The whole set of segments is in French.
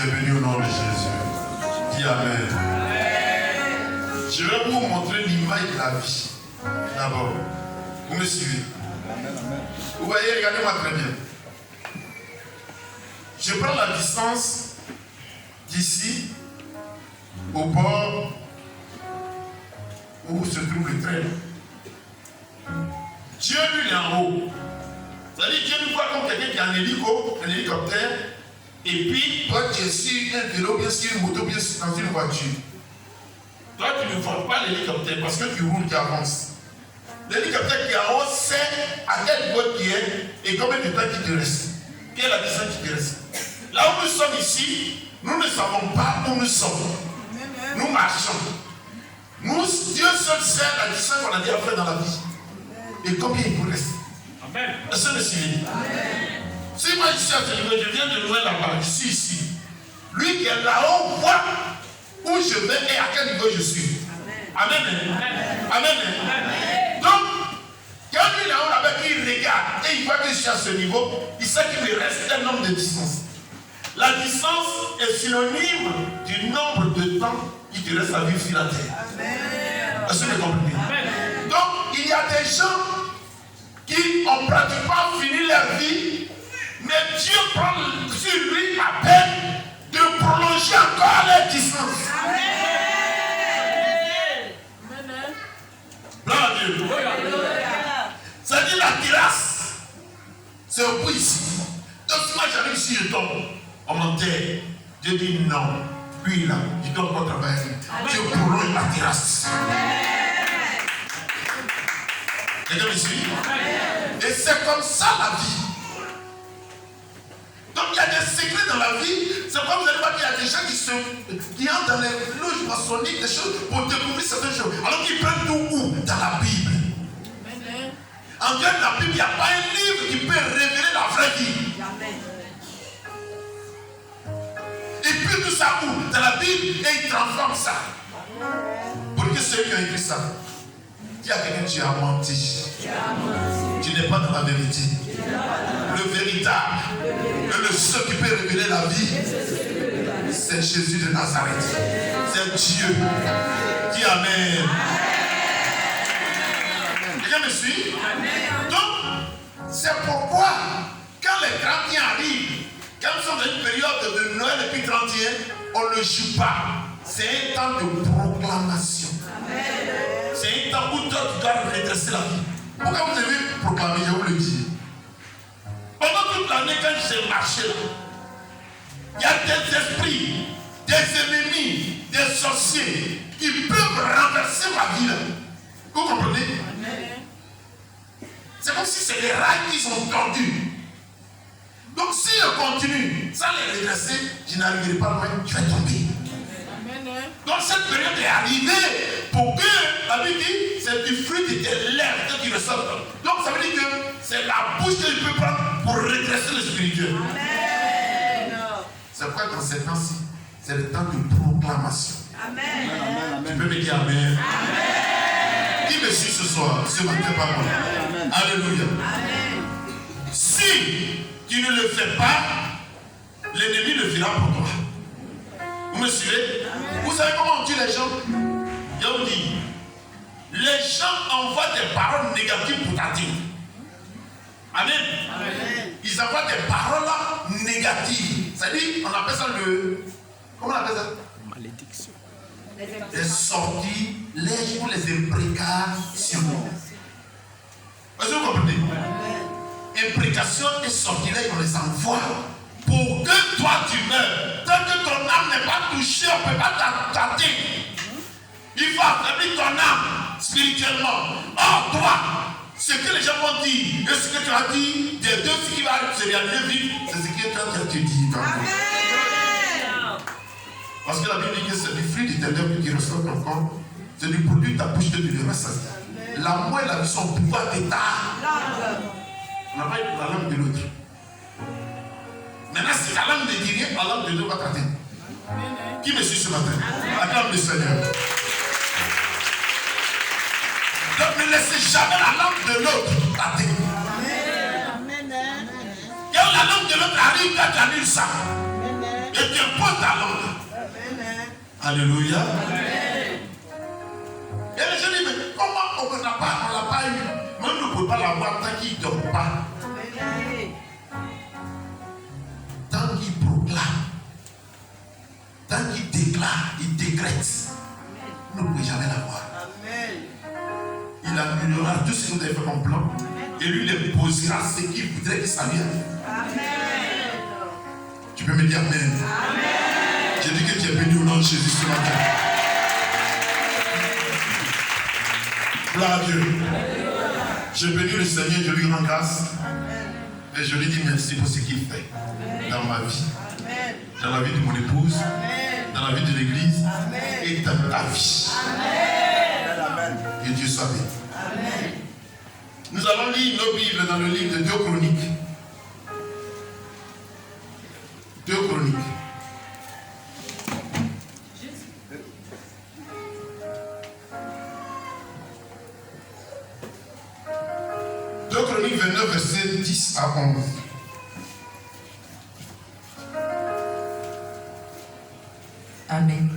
est béni au nom de Jésus. Dis Amen. Je vais vous montrer l'image de la vie. D'abord, vous me suivez? Vous voyez, regardez-moi très bien. Je prends la distance d'ici au bord où se trouve le train. Dieu lui est en haut. C'est-à-dire Dieu nous voit comme quelqu'un qui a un hélicoptère, et puis toi tu es sur un vélo, bien sur une moto, bien dans une voiture. Toi tu ne vois pas l'hélicoptère parce que tu roules, tu avances. L'hélicoptère qui est en haut sait à quel point tu es et combien de temps il te reste. Quelle est la distance qui te reste. Là où nous sommes ici, nous ne savons pas où nous sommes. Nous marchons. Dieu seul sait la distance qu'on a déjà fait dans la vie. Et combien il vous reste. Amen. Est-ce que vous suivez? Si moi je suis à ce niveau, je viens de loin là-bas, je suis ici. Lui qui est là-haut voit où je vais et à quel niveau je suis. Amen. Amen. Amen. Amen. Donc, quand lui là-haut là-bas, il regarde et il voit que je suis à ce niveau, il sait qu'il me reste un nombre de distance. La distance est synonyme du nombre de temps qui te reste à vivre sur la terre. Est-ce que vous comprenez? Donc, il y a des gens qui ont pratiquement fini leur vie, mais Dieu prend sur lui la peine de prolonger encore leur distance. Gloire à Dieu. C'est-à-dire la terrasse, c'est au bout ici. Donc si moi j'arrive ici, je tombe, on m'enterre. Dieu dit non, lui là, il doit pas travailler. Dieu prolonge la terrasse. Quelqu'un me suit? Et c'est comme ça la vie. Donc il y a des secrets dans la vie. C'est pourquoi vous allez voir qu'il y a des gens qui entrent dans les loges maçonniques, des choses pour découvrir certaines choses. Alors qu'ils prennent tout où? Dans la Bible. En dehors de la Bible, il n'y a pas un livre qui peut révéler la vraie vie. Et puis tout ça où? Dans la Bible, et ils transforment ça. Pour que ceux qui ont écrit ça, dis à quelqu'un, tu as menti. Tu n'es pas dans la vérité. Le véritable, le seul qui peut révéler la vie, c'est Jésus de Nazareth. C'est Dieu. Dis Amen. Quelqu'un me suit? Donc, c'est pourquoi, quand les 31 arrivent, quand nous sommes dans une période de Noël et puis 31, on ne joue pas. C'est un temps de proclamation. C'est un temps où toi tu dois redresser la vie. Pourquoi vous devez proclamer? Je vous le dis. Pendant toute l'année, quand j'ai marché là, il y a des esprits, des ennemis, des sorciers qui peuvent renverser ma vie là. Vous comprenez? C'est comme si c'est des rails qui sont tendus. Donc si je continue sans les redresser, je n'arriverai pas loin, je vais tomber. Donc cette période est arrivée pour que, la Bible dit, c'est du fruit de tes lèvres qui ressortent. Donc ça veut dire que c'est la bouche que je peux prendre pour redresser le spirituel. C'est pourquoi dans ces temps-ci, c'est le temps de proclamation. Amen. Tu peux me dire Amen. Qui me suit ce soir, ce matin par moi? Alléluia. Amen. Si tu ne le fais pas, l'ennemi le fera pour toi. Vous me suivez? Vous savez comment on tue les gens? Je vous dis, les gens envoient des paroles négatives pour t'attirer. Amen. Amen. Ils envoient des paroles négatives. C'est-à-dire, on appelle ça le... Comment on appelle ça? Malédiction. Les sortilèges ou les imprécations. Est-ce que vous comprenez? Imprécations et sortilèges, on les envoie pour que toi tu meurs. Tant que ton âme n'est pas touchée, on ne peut pas t'atteindre. Il faut affaiblir ton âme spirituellement. Or, toi, ce que les gens vont dire et ce que tu as dit, des deux, ce qui va se réaliser vite, c'est ce que toi tu as dit. Parce que la Bible dit que c'est du fruit de tes lèvres qui ressort ton corps, c'est du produit de ta bouche que tu devras rassasier. La moi et la vie sont pouvoir d'état. On n'a pas eu la langue de l'autre. Maintenant, si la langue ne dit rien, la langue de l'autre va t'atteindre. Qui me suit ce matin? Acclame le Seigneur. Donc ne laissez jamais la langue de l'autre t'atteindre. Quand la langue de l'autre arrive, tu annules ça. Et et tu imposes ta langue. Alléluia. Et les gens disent, mais comment on ne l'a pas eu? Mais on ne peut pas l'avoir tant qu'il ne dort pas. Tant qu'il proclame, tant qu'il déclare, il décrète. Vous ne pouvez jamais l'avoir. Il aura tout ce que vous avez fait comme plan. Et lui, il imposera ce qu'il voudrait que ça vienne. Amen. Tu peux me dire Amen. Amen. Je dis que tu es béni au nom de Jésus ce matin. Gloire à Dieu. Je bénis le Seigneur, je lui rends grâce. Et je lui dis merci pour ce qu'il fait dans ma vie, dans la vie de mon épouse, dans la vie de l'église et dans ta vie. Que Dieu soit béni. Nous allons lire nos Bibles dans le livre de 2 Chroniques. 2 Chroniques. Chroniques 29, verset 10 à 11. Amen.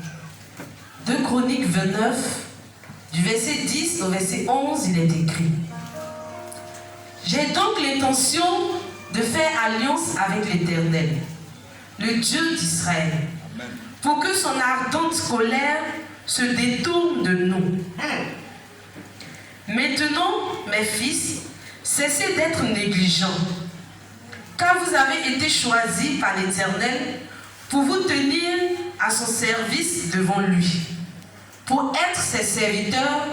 2 Chroniques 29, du verset 10 au verset 11, il est écrit: J'ai donc l'intention de faire alliance avec l'Éternel, le Dieu d'Israël, pour que son ardente colère se détourne de nous. Maintenant, mes fils, cessez d'être négligents, car vous avez été choisis par l'Éternel pour vous tenir à son service devant lui, pour être ses serviteurs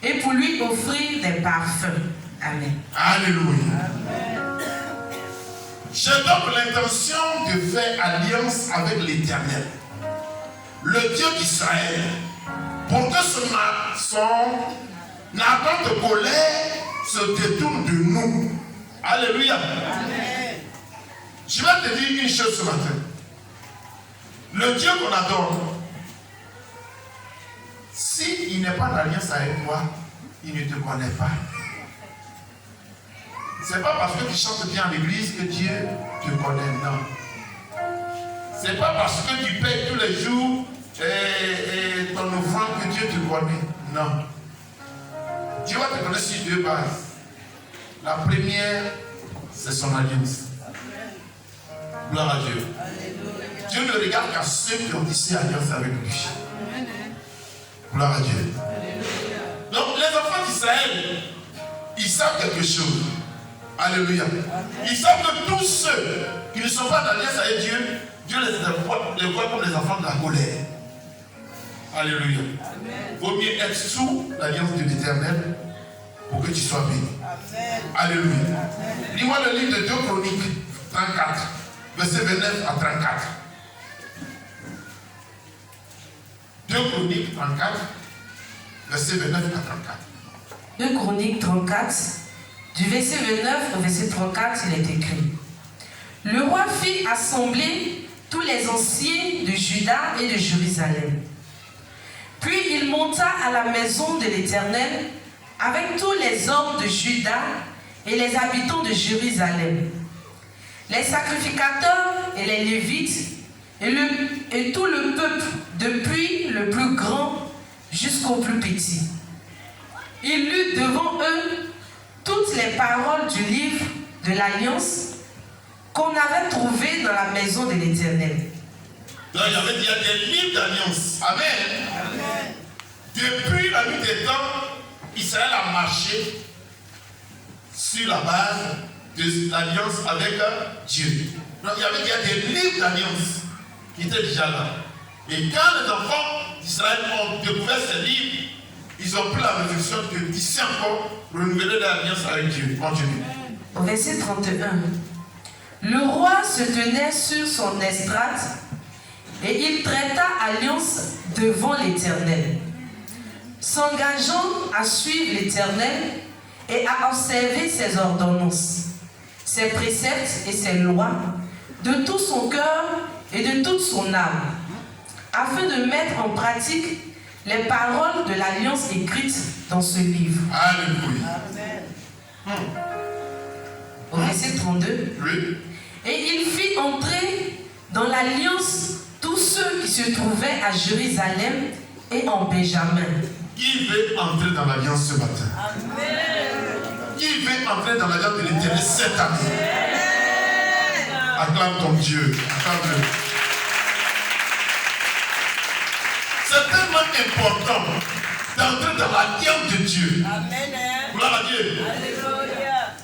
et pour lui offrir des parfums. Amen. Alléluia. J'ai donc l'intention de faire alliance avec l'Éternel, le Dieu d'Israël, pour que son ardente colère se détourne de nous. Alléluia. Amen. Je vais te dire une chose ce matin. Le Dieu qu'on adore, s'il n'est pas d'alliance avec toi, il ne te connaît pas. Ce n'est pas parce que tu chantes bien à l'église que Dieu te connaît, non. Ce n'est pas parce que tu payes tous les jours ton offrande que Dieu te connaît, non. Dieu va te connaître sur 2 bases. La première, c'est son alliance. Gloire à Dieu. Alléluia. Dieu ne regarde qu'à ceux qui ont tissé alliance avec lui. Gloire à Dieu. Alléluia. Donc les enfants d'Israël, ils savent quelque chose. Alléluia. Ils savent que tous ceux qui ne sont pas d'alliance avec Dieu, Dieu les voit comme les enfants de la colère. Alléluia. Il vaut mieux être sous l'alliance de l'Éternel pour que tu sois béni. Alléluia. Lis-moi le livre de 2 Chroniques 34, verset 29 à 34. 2 Chroniques 34, verset 29 à 34. 2 Chroniques 34, du verset 29 au verset 34, il est écrit: Le roi fit assembler tous les anciens de Juda et de Jérusalem. Puis il monta à la maison de l'Éternel avec tous les hommes de Juda et les habitants de Jérusalem, les sacrificateurs et les Lévites et tout le peuple, depuis le plus grand jusqu'au plus petit. Il lut devant eux toutes les paroles du livre de l'Alliance qu'on avait trouvé dans la maison de l'Éternel. Donc il y avait déjà des livres d'alliance. Amen. Amen. Depuis la nuit des temps, Israël a marché sur la base de l'alliance avec Dieu. Donc il y avait déjà des livres d'alliance qui étaient déjà là. Et quand les enfants d'Israël ont découvert ces livres, ils ont pris la réflexion de d'ici encore renouveler l'alliance avec Dieu. Continue. Au verset 31. Le roi se tenait sur son estrade et il traita alliance devant l'Éternel, s'engageant à suivre l'Éternel et à observer ses ordonnances, ses préceptes et ses lois de tout son cœur et de toute son âme, afin de mettre en pratique les paroles de l'alliance écrites dans ce livre. Alléluia. Au verset 32. Oui. Et il fit entrer dans l'alliance qui se trouvaient à Jérusalem et en Benjamin. Qui veut entrer dans l'alliance ce matin? Amen. Qui veut entrer dans l'alliance de l'Éternel cette année? Acclame ton Dieu. Acclame-le. C'est tellement important d'entrer dans l'alliance de Dieu. Amen. Gloire à Dieu. Alléluia.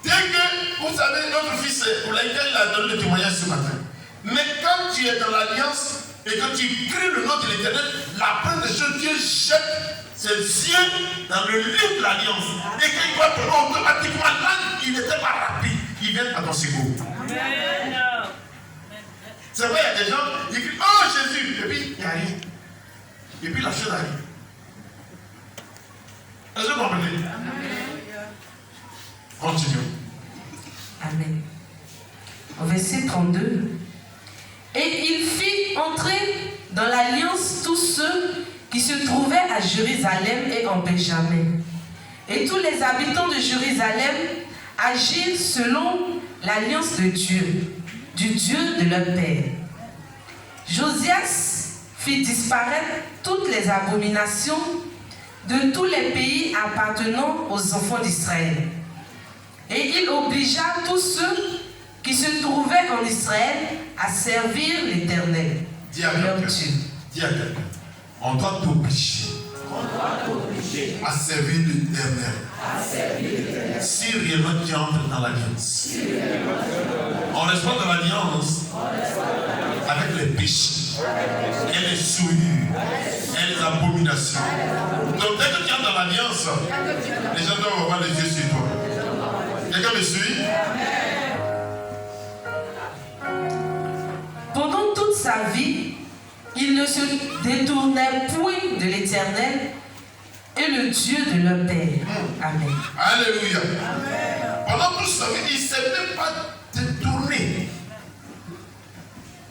Dès que, vous savez, notre fils, pour lequel il a donné le témoignage ce matin. Mais quand tu es dans l'alliance et que tu cries le nom de l'Éternel, la première des choses, Dieu jette ses yeux dans le lieu de l'alliance. Et quand il voit automatiquement, là, il n'était pas rapide. Il vient à ton secours. Amen. C'est vrai, il y a des gens, ils crient, oh Jésus, et puis il n'y a rien. Et puis la chose arrive. Est-ce que vous comprenez? Continuons. Amen. Au verset 32. Et il fit entrer dans l'alliance tous ceux qui se trouvaient à Jérusalem et en Benjamin. Et tous les habitants de Jérusalem agirent selon l'alliance de Dieu, du Dieu de leur père. Josias fit disparaître toutes les abominations de tous les pays appartenant aux enfants d'Israël. Et il obligea tous ceux qui se trouvaient en Israël à servir l'Éternel, leur Dieu. Dis à quelqu'un, on doit t'obliger à servir l'Éternel. Si réellement tu entres dans l'alliance. On reste pas dans l'alliance avec les péchés, et les souillures, et les abominations. Donc dès que tu entres dans l'alliance, les gens doivent avoir les yeux sur toi. Quelqu'un me suit? Pendant toute sa vie, il ne se détournait point de l'Éternel et le Dieu de leur père. Amen. Alléluia. Pendant toute sa vie, il ne s'est même pas détourné.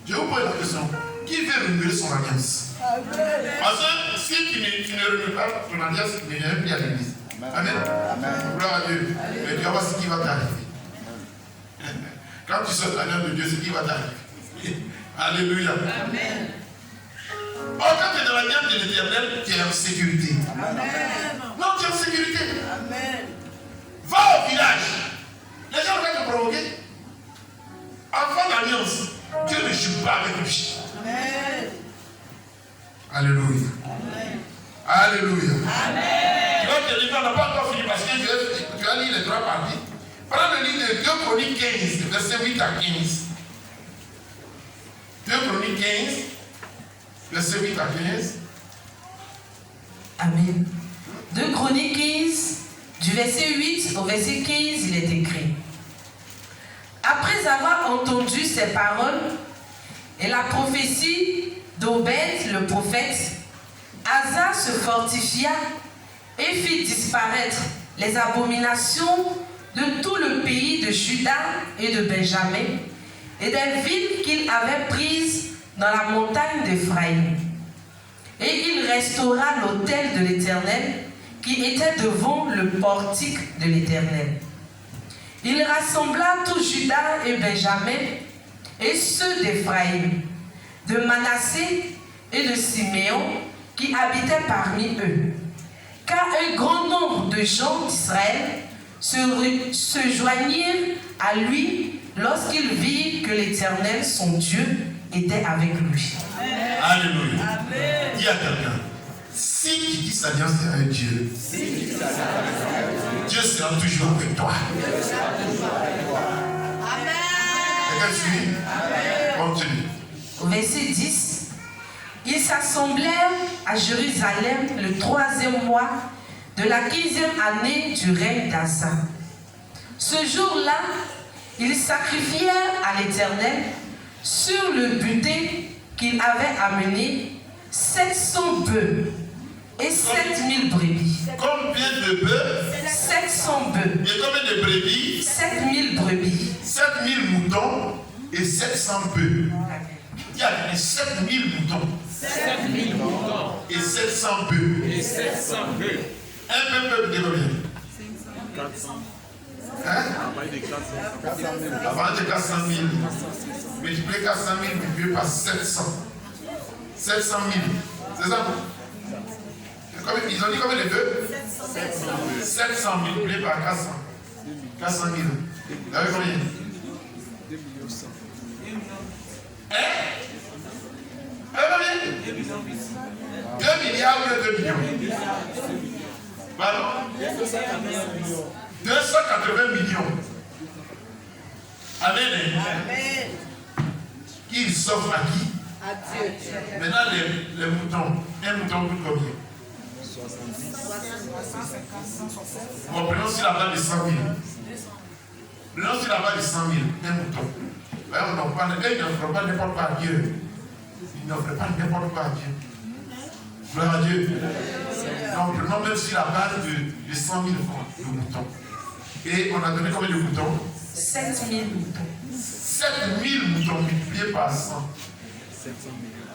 Je vous pose la question. Qui veut renouveler son alliance? Parce que si tu ne renouvelles pas ton alliance, tu ne viens plus à l'église. Amen. Gloire à Dieu. Mais tu vas voir ce qui va t'arriver. Quand tu sors de l'alliance de Dieu, ce qui va t'arriver. Alléluia. Amen. Or, quand tu es dans l'alliance de l'Éternel, tu es en sécurité. Amen. Non, tu es en sécurité. Amen. Va au village. Les gens vont te provoquer. Enfant d'alliance, Dieu ne joue pas avec lui. Amen. Alléluia. Amen. Alléluia. Amen. Tu vas te livrer, on n'a pas encore fini parce que tu vas lire les trois parties. Prends le livre de 2 Chroniques 15, versets 8 à 15. 2 Chroniques 15, versets 8 à 15. Amen. 2 Chroniques 15, du verset 8 au verset 15, il est écrit. Après avoir entendu ces paroles et la prophétie d'Obed le prophète, Asa se fortifia et fit disparaître les abominations de tout le pays de Juda et de Benjamin et des villes qu'il avait prises dans la montagne d'Éphraïm. Et il restaura l'autel de l'Éternel qui était devant le portique de l'Éternel. Il rassembla tout Juda et Benjamin et ceux d'Éphraïm, de Manassé et de Siméon qui habitaient parmi eux. Car un grand nombre de gens d'Israël se joignirent à lui lorsqu'ils virent que l'Éternel, son Dieu, était avec lui. Alléluia. Amen. Dis à quelqu'un, si tu dis s'alliance avec Dieu, Dieu sera toujours avec toi. Amen. Quelqu'un suit? Continue. Au verset 10, ils s'assemblèrent à Jérusalem le 3e mois de la 15e année du règne d'Asa. Ce jour-là, ils sacrifièrent à l'Éternel sur le butin qu'ils avaient amené 700 bœufs et 7000 brebis. Combien de bœufs 700 bœufs, et combien de brebis? 7000 brebis. 7000 moutons et 700 bœufs. Il y a 7000 moutons 7000 moutons et 700 bœufs. et 700 bœufs. Un peu de combien? 400. Hein? Avant de 400. Avant de 400 000. Multipliez 400 000 multiplié par 700. 700 000. C'est ça? Ils ont dit combien les deux? 700 multiplié par 400. 400 000. Vous avez combien? 2 millions 100. Hein? Vous avez combien? 2 milliards ou 2 millions? Pardon? 280 millions. Amen. Amen. Qu'ils s'offrent à qui? À Dieu. Maintenant, les moutons. Un mouton coûte combien? 70. Bon, prenons sur la base de 100 000. Prenons sur la base de 100 000. Un mouton. Eux, ils n'offrent pas n'importe quoi à Dieu. Ils n'offrent pas n'importe quoi à Dieu. Gloire à Dieu. Donc, prenons même sur la base de 100 000 francs de moutons. Et on a donné combien de moutons? 7 000 moutons. 7 000 moutons multipliés par 100. 700 millions.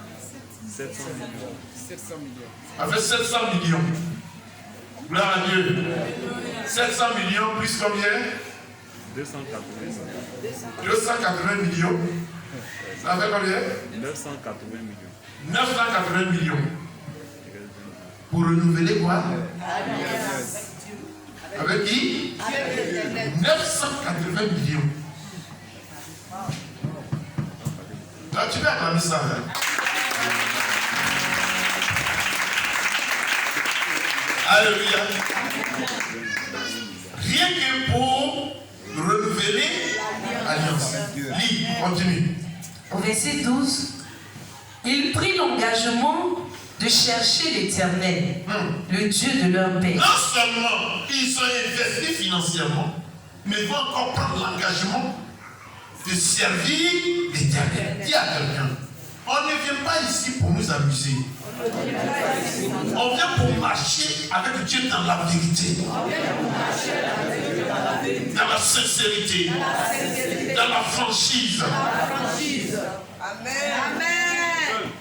700 millions. 700 millions. Ça fait 700 millions. Gloire à Dieu. 700 millions plus combien? 280 millions. Ça fait combien? 980 millions. 980 millions. Pour renouveler quoi? Avec qui? 980 millions. Toi, tu peux acclamer ça. Hein? Alléluia. Rien que pour renouveler l'alliance. Lis, continue. Au verset 12, ils prirent l'engagement de chercher l'Éternel, le Dieu de leur père. Non seulement ils sont investis financièrement, mais ils vont encore prendre l'engagement de servir l'Éternel. Dis à quelqu'un, on ne vient pas ici pour nous amuser. On vient pour marcher avec Dieu dans la vérité, dans la sincérité, dans la franchise. Amen. Amen.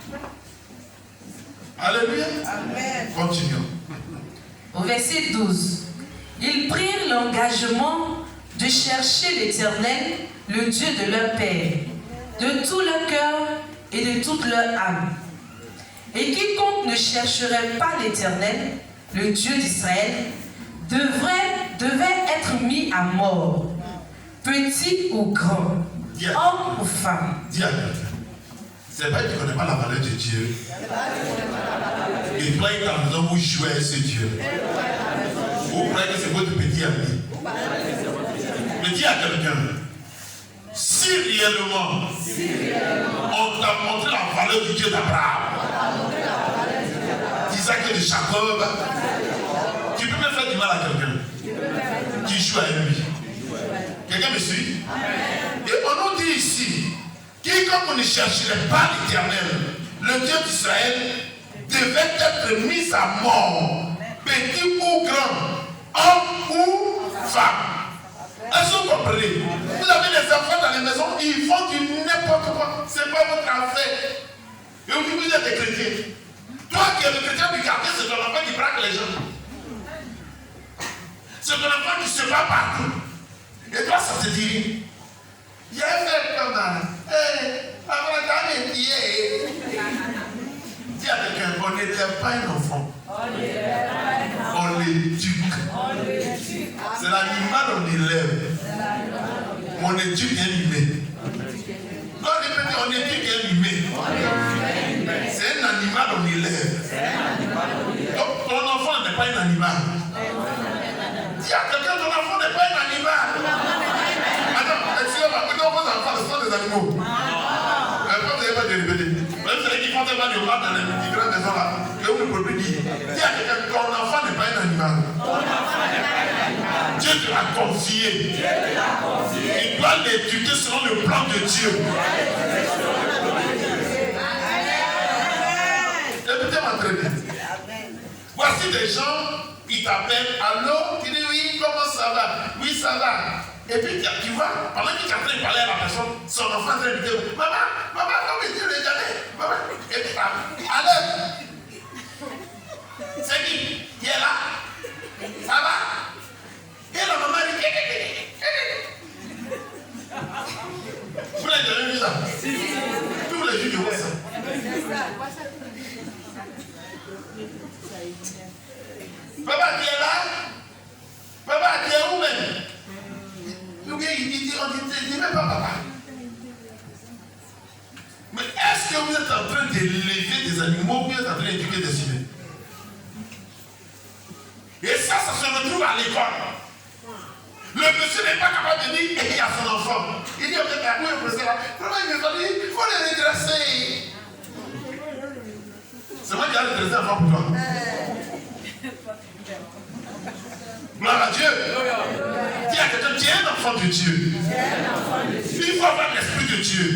Alléluia. Amen. Continuons. Au verset 12, ils prirent l'engagement de chercher l'Éternel, le Dieu de leur père, de tout leur cœur et de toute leur âme. Et quiconque ne chercherait pas l'Éternel, le Dieu d'Israël, devait être mis à mort, petit ou grand, homme ou femme. Dis à quelqu'un. C'est pas que tu ne connais pas la valeur de Dieu. Et toi, il t'a besoin vous jouer avec ce Dieu. Vous croyez que c'est votre petit ami. Mais dis à quelqu'un. Si réellement on t'a montré la valeur du Dieu d'Abraham, d'Isaac et de Jacob, tu peux même faire du mal à quelqu'un qui joue avec lui. Quelqu'un me suit? Et on nous dit ici, quiconque ne chercherait pas l'Éternel, le Dieu d'Israël, devait être mis à mort, petit ou grand, homme ou femme. Est-ce que vous comprenez? Vous avez des enfants dans les maisons, ils font du n'importe quoi. Ce n'est pas votre affaire. Et aujourd'hui, vous êtes des chrétiens. Toi qui es le chrétien du quartier, c'est ton enfant qui braque les gens. C'est ton enfant qui se bat partout. Et toi, ça te dit. Il y a un frère comme ça. Dis à quelqu'un, on n'élève pas un enfant. On l'éduque. C'est l'animal on élève. On éduque un humain. Non, répétez, on éduque un humain. C'est un animal on élève. Donc ton enfant n'est pas un animal. Dis à quelqu'un, ton enfant n'est pas un animal. Attends, excusez-moi, vos enfants sont des animaux. Pourquoi vous n'avez pas de répéter? Vous savez qu'ils font tellement de mal dans les grandes maisons là. Que vous ne pouvez plus dire. Dis à quelqu'un, ton enfant n'est pas un animal. Dieu te l'a confié. Il doit l'éduquer selon le plan de Dieu. Écoutez-moi très bien. Voici des gens qui t'appellent. Allô? Tu dis oui, comment ça va? Oui, ça va. Et puis tu vois, pendant qu'il est en train de parler à la personne, son enfant est en train de dire maman, comment est-ce que le jamais? Maman, et puis allez. C'est qui est là? Ça va? Et la maman dit vous l'avez jamais vu ça? Tous les jours je vois ça. Papa qui est là, papa qui est où même? On dit même pas papa. Mais est-ce que vous êtes en train d'élever des animaux ou vous êtes en train d'éduquer des humains? Et ça se retrouve à l'école. Le monsieur n'est pas capable de dire et à son enfant. Il dit, oui, le président, vraiment, il faut les redresser. C'est moi qui ai redressé l'enfant pour toi. Gloire à Dieu. Dis à quelqu'un, tu es un enfant de Dieu. Il faut avoir l'esprit de Dieu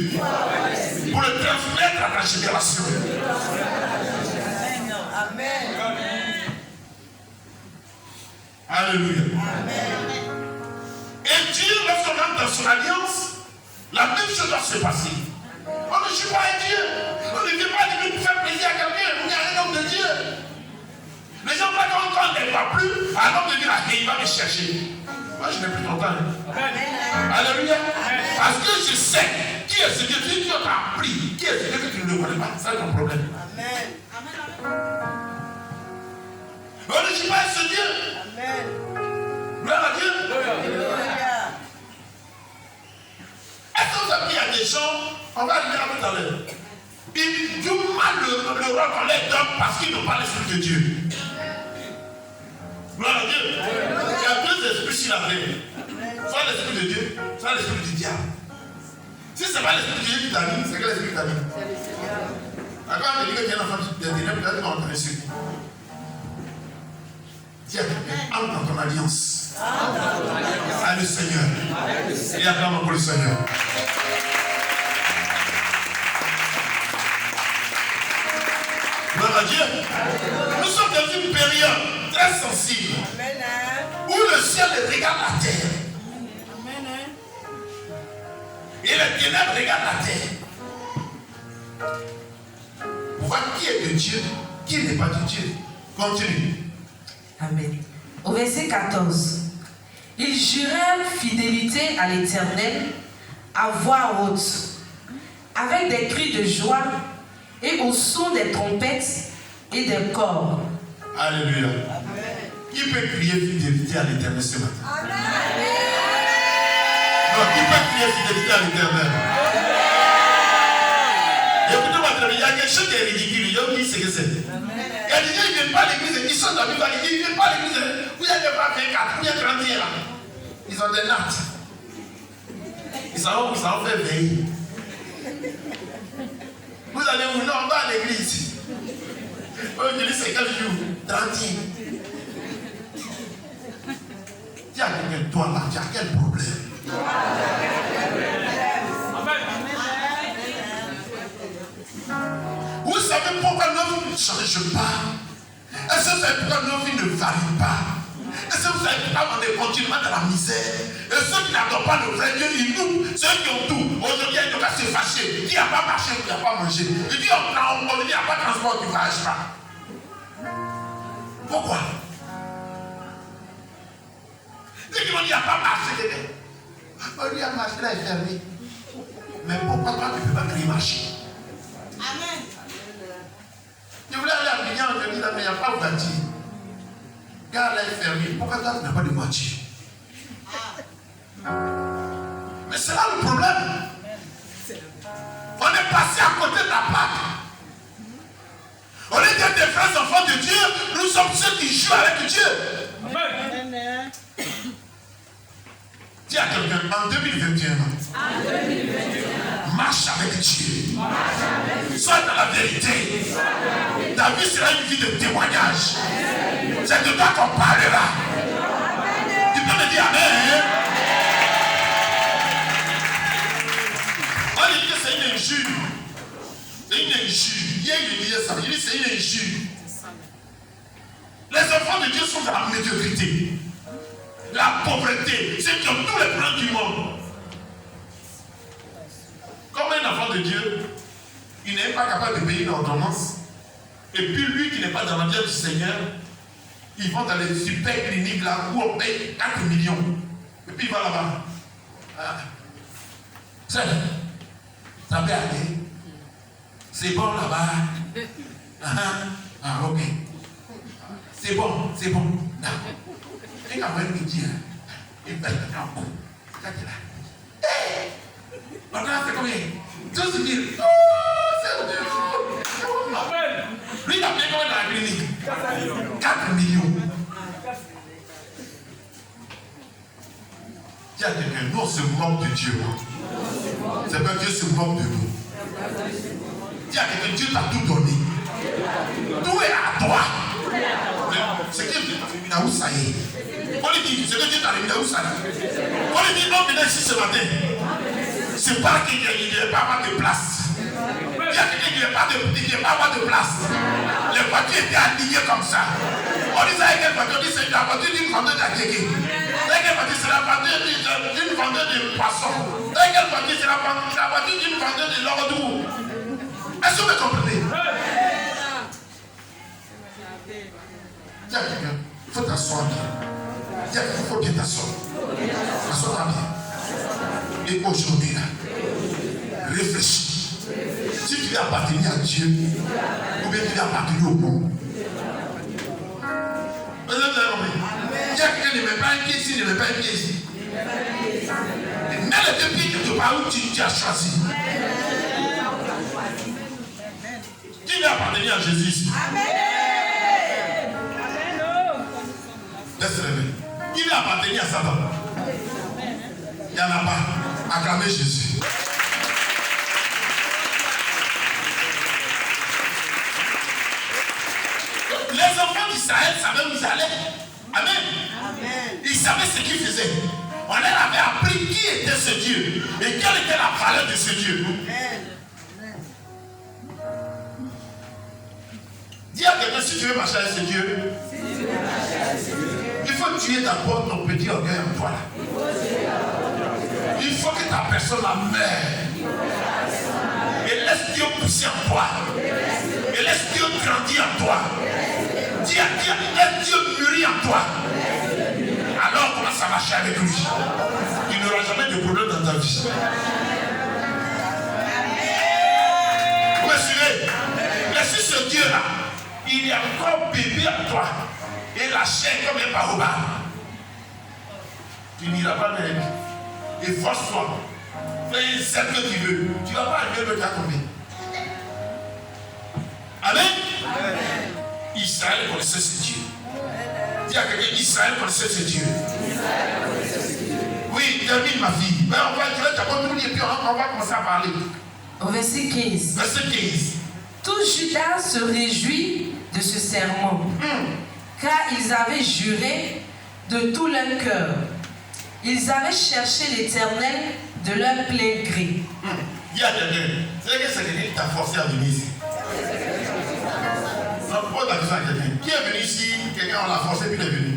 pour le transmettre à ta génération. Amen. Alléluia. Et Dieu, lorsqu'on entre dans son alliance, la même chose doit se passer. On ne joue pas à Dieu. On ne vient pas de Dieu pour faire plaisir à quelqu'un. On est un homme de Dieu. Les gens voient quand on ne va plus, un homme de Dieu, il va me chercher. Moi, je n'ai plus ton temps. Alléluia. Parce que je sais qui est ce Dieu. Si Dieu t'a appris, qui est ce Dieu que tu ne le connais pas, c'est ton problème. Amen. On ne joue pas à ce Dieu. Amen. Gloire à Dieu. Alléluia. Est-ce que vous avez dit à des gens, on va arriver là tout à l'heure, ils jouent mal le rôle qu'on les donne parce qu'ils n'ont pas l'esprit de Dieu. Gloire à Dieu. Il y a deux esprits sur la terre. Soit l'esprit de Dieu, soit l'esprit du diable. Si ce n'est pas l'esprit de Dieu qui t'anime, c'est quel esprit qui t'anime? D'accord, on me dit que tu es un enfant de Dieu, tu vas entrer sur lui. Dis à quelqu'un, entre dans ton alliance. Avec le Seigneur. Et acclame pour le Seigneur. Gloire à Dieu. Nous sommes dans une période très sensible où le ciel regarde la terre. Et les ténèbres regardent la terre. Pour voir qui est de Dieu, qui n'est pas de Dieu. Continue. Amen. Au verset 14. Ils jurèrent fidélité à l'Éternel à voix haute, avec des cris de joie et au son des trompettes et des corps. Alléluia. Qui peut crier fidélité à l'Éternel ce matin? Non, qui peut crier fidélité à l'Éternel? Écoutez-moi très bien, il y a quelque chose qui est ridicule. Il y a qui sait que c'est. Il y a des gens qui ne viennent pas à l'église, ils sont dans le Bible, ils ne viennent pas à l'église. Vous n'avez pas 24, vous êtes 31 là. Ils ont des nattes. Ils s'en fait veiller. Vous allez où? Non, on va à l'église. Aujourd'hui, c'est quel jour? 31. Dis à quelqu'un, toi là, tu as quel problème? Vous savez pourquoi nos vies ne changent pas? Est-ce que vous savez pourquoi nos vies ne varient pas? Est-ce que vous savez pourquoi on est continuellement dans la misère? Et ceux qui n'adorent pas le vrai Dieu, ils nous, ceux qui ont tout, aujourd'hui ils doivent se fâcher. Qui n'a pas marché, qui n'a pas mangé. Il dit on prend, on dit il n'y a pas de transport, tu ne voyages pas. Pourquoi? Dès qu'ils vont dire il n'y a pas marché, on dit la marché là est fermée. Mais pourquoi toi tu ne peux pas créer marché? Amen. Je voulais aller à Bignan, je dis là, mais il n'y a pas de voiture. Gare là est fermée. Pourquoi toi tu n'as pas de voiture? Mais c'est là le problème. On est passé à côté de la plaque. On est des vrais enfants de Dieu. Nous sommes ceux qui jouent avec Dieu. Amen. Dis à quelqu'un, en 2021, marche avec Dieu. Sois dans la vérité. Ta vie sera une vie de témoignage. C'est de toi qu'on parlera. Tu peux me dire Amen. On dit que c'est une injure. C'est une injure. Hier, il disait ça. Il dit c'est une injure. Les enfants de Dieu sont dans la médiocrité, la pauvreté, ceux qui ont tous les plans du monde. Comme un enfant de Dieu, il n'est pas capable de payer une ordonnance. Et puis lui qui n'est pas dans la vie du Seigneur, ils vont dans les super cliniques là où on paye 4 millions. Et puis il va là-bas. Ça peut aller. C'est bon là-bas. Ah, ok. C'est bon, c'est bon. Non. Et quand même, il dit, il fait un coup. Quand il a. Hé! On a fait combien? Tout se dit. Oh, c'est Dieu. Lui, il a payé combien dans la clinique? 4 millions. Il y a quelqu'un, nous on se moque de Dieu. C'est pas Dieu se moque de nous. Il y a quelqu'un, Dieu t'a tout donné. Tout est à toi. C'est que Dieu t'a remis là où ça y est. On lui dit, c'est que Dieu t'a remis là où ça y est. On lui dit, on vient ici ce matin. C'est pas qu'il n'y ait pas avoir de place. Il y a quelqu'un qui n'est pas avoir de place. Les voitures étaient alignées comme ça. On disait, quelle voiture? On dit, c'est la voiture d'une vendeuse d'Agégué. Quelle voiture? C'est la voiture d'une vendeuse de poissons. Quelle voiture? C'est la voiture d'une vendeuse de l'ordre. Est-ce que vous me comprenez? Il y a quelqu'un, il faut t'asseoir bien. Il y a quelqu'un, il faut bien t'asseoir. Assois-toi bien. Et aujourd'hui, là, réfléchis. Si tu veux appartenir à Dieu, ou bien tu veux appartenir au monde. Vous avez compris? Il y a quelqu'un qui ne met pas un pied ici, ne met pas un pied ici. Mets les deux pieds quelque part où tu as choisi. Qui veut appartenir à Jésus ici? Laisse-le lever. Qui veut appartenir à Satan? Il n'y en a pas. Acclamez Jésus. Les enfants d'Israël savaient où ils allaient. Amen. Ils savaient ce qu'ils faisaient. On leur avait appris qui était ce Dieu et quelle était la valeur de ce Dieu. Dis à quelqu'un, si tu veux marcher avec ce Dieu, il faut tuer d'abord ton petit orgueil en toi. Il faut que ta personne la meure. Et laisse Dieu pousser en toi. Et laisse Dieu grandir en toi. Laisse Dieu mûrir en toi. Alors commence à marcher avec lui. Il n'aura jamais de problème dans ta vie. Vous me suivez? Laisse ce Dieu-là. Il est encore bébé en toi. Et la chair comme un baobab. Tu n'iras pas vers lui. Efforce-toi. Fais ce que tu veux. Tu ne vas pas arriver le cas combien. Amen. Israël connaissait ce Dieu. Dis à quelqu'un, Israël connaissait ce Dieu. Oui, termine ma fille. Mais on va dire, et puis on va commencer à parler. Au verset 15. Verset 15. Tout Judas se réjouit de ce serment, car ils avaient juré de tout leur cœur. Ils avaient cherché l'Éternel de leur plein gré. Dis à quelqu'un, c'est que c'est quelqu'un qui t'a forcé à venir ici. Non, pose la question à quelqu'un. Qui est venu ici? Quelqu'un, on l'a forcé puis il est venu.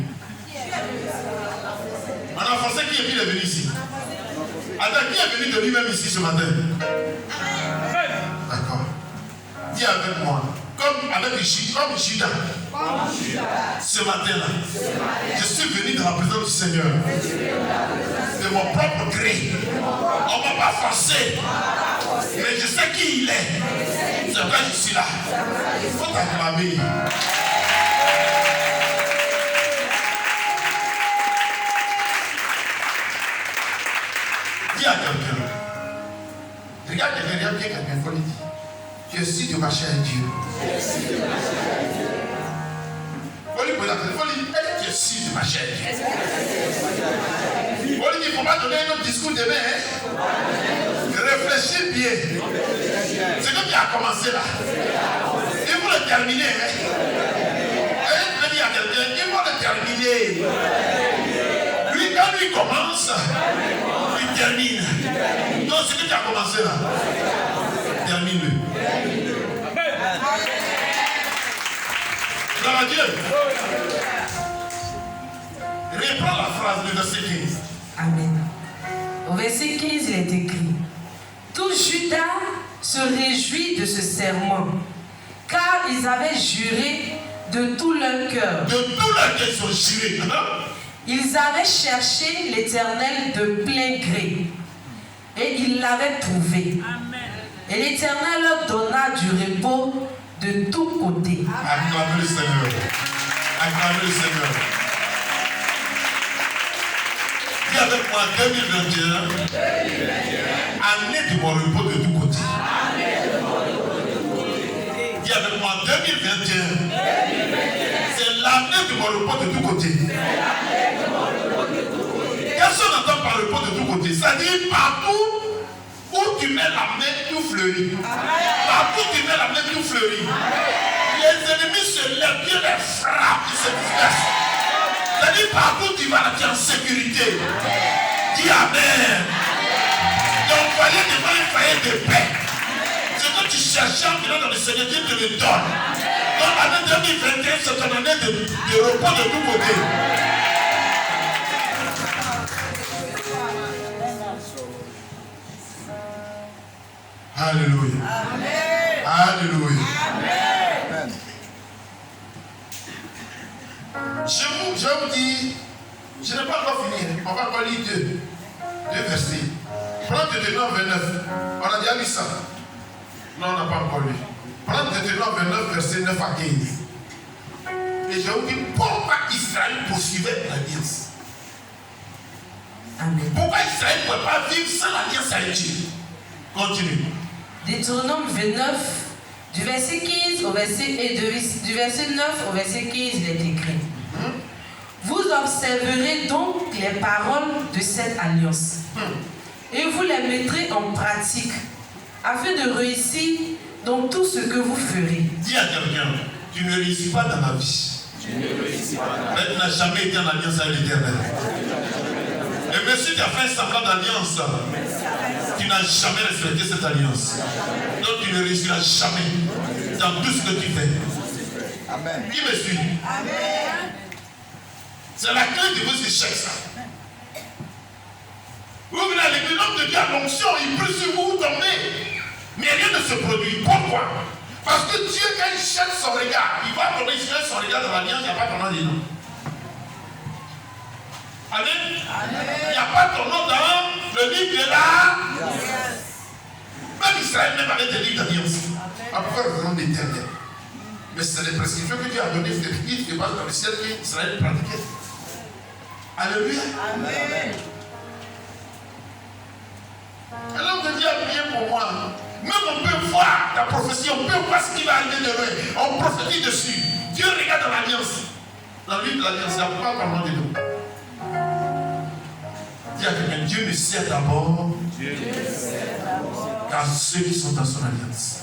On a forcé qui et puis il est venu ici. Attends, qui est venu de lui-même ici ce matin? D'accord. Dis avec moi. Comme avec Judas. Ce matin-là. Je suis venu dans la présence du Seigneur. De mon propre gré. On ne m'a pas forcé. Mais je sais qui il est. C'est pourquoi je suis là. Il faut t'acclamer. Dis à quelqu'un. Regarde quelqu'un, regarde bien quelqu'un. Il faut lui dire. Tu es si de marcher avec Dieu. Il faut lui poser la question. Il faut lui dire. Tu es si de marcher avec Dieu. Il faut lui dire. Il ne faut pas donner un autre discours demain. Réfléchis bien. C'est comme il a commencé là. Il faut le terminer. Je vais dire à quelqu'un, il faut le terminer. Lui, quand lui commence, il termine. Non, c'est que tu as commencé là. Termine-le. Gloire à Dieu. Reprends la phrase du verset 15. Amen. Au verset 15, il est écrit: tout Judas se réjouit de ce serment, car ils avaient juré de tout leur cœur. De tout leur cœur, ils ont juré. Ils avaient cherché l'Éternel de plein gré, et ils l'avaient trouvé. Et l'Éternel leur donna du repos de tous côtés. Acclamez le Seigneur. Acclamez le Seigneur. Dis avec moi 2021, année de mon repos de tous côtés. Dis avec moi 2021, c'est l'année de mon repos de tous côtés. Qu'est-ce qu'on entend par repos de tous côtés? C'est-à-dire partout où tu mets la main, tout fleurit. Partout où tu mets la main, tout fleurit. Les ennemis se lèvent, Dieu les frappe, ils se dispersent. C'est-à-dire partout où tu vas, tu es en sécurité. Dis Amen. Donc, foyer devant un foyer de paix. Ce que tu cherchais en venant dans le Seigneur, Dieu te le donne. Donc, l'année 2021, c'est ton année de repos de tous côtés. Alléluia. Amen. Alléluia. Amen. Je vous dis, je n'ai pas encore fini. On va encore lire deux versets. Prends Deutéronome 29. On a déjà lu ça. Non, on n'a pas encore lu. Prends Deutéronome 29, versets 9 à 15. Et je vous dis, pourquoi Israël poursuivait l'alliance? Amen. Pourquoi Israël ne pouvait pas vivre sans l'alliance avec Dieu? Continue. Deutéronome 29, du verset 15 au verset, et du verset 9 au verset 15, il est écrit. Vous observerez donc les paroles de cette alliance et vous les mettrez en pratique afin de réussir dans tout ce que vous ferez. Dis à quelqu'un, tu ne réussis pas dans la vie. Tu n'as jamais été en alliance avec l'Éternel. Et même si tu as fait un semblant d'alliance, tu n'as jamais respecté cette alliance. Donc tu ne réussiras jamais dans tout ce que tu fais. Amen. Qui me suit? Amen. C'est la clé de vos échecs, ça. Vous venez à l'église, l'homme de Dieu a l'onction, il prie sur vous, vous tombez. Mais rien ne se produit. Pourquoi? Parce que Dieu, quand il cherche son regard, il va tomber, il cherche son regard dans l'alliance, il n'y a pas ton nom dedans. Amen. Il n'y a pas ton nom dans le livre de la. Même Israël même avait des livres d'alliance. Après, le nom d'Éternel. Mais c'est les prescriptions que Dieu a données, c'est ce qui se passe dans le ciel qu'Israël pratiquait. Alléluia. Amen. Alors que Dieu a prié pour moi. Même on peut voir ta prophétie, on peut voir ce qui va arriver demain. On prophétise dessus. Dieu regarde dans l'alliance. Dans le livre de l'alliance, il n'y a pas ton nom dedans. Dis à quelqu'un, Dieu me sert d'abord car ceux qui sont dans son alliance.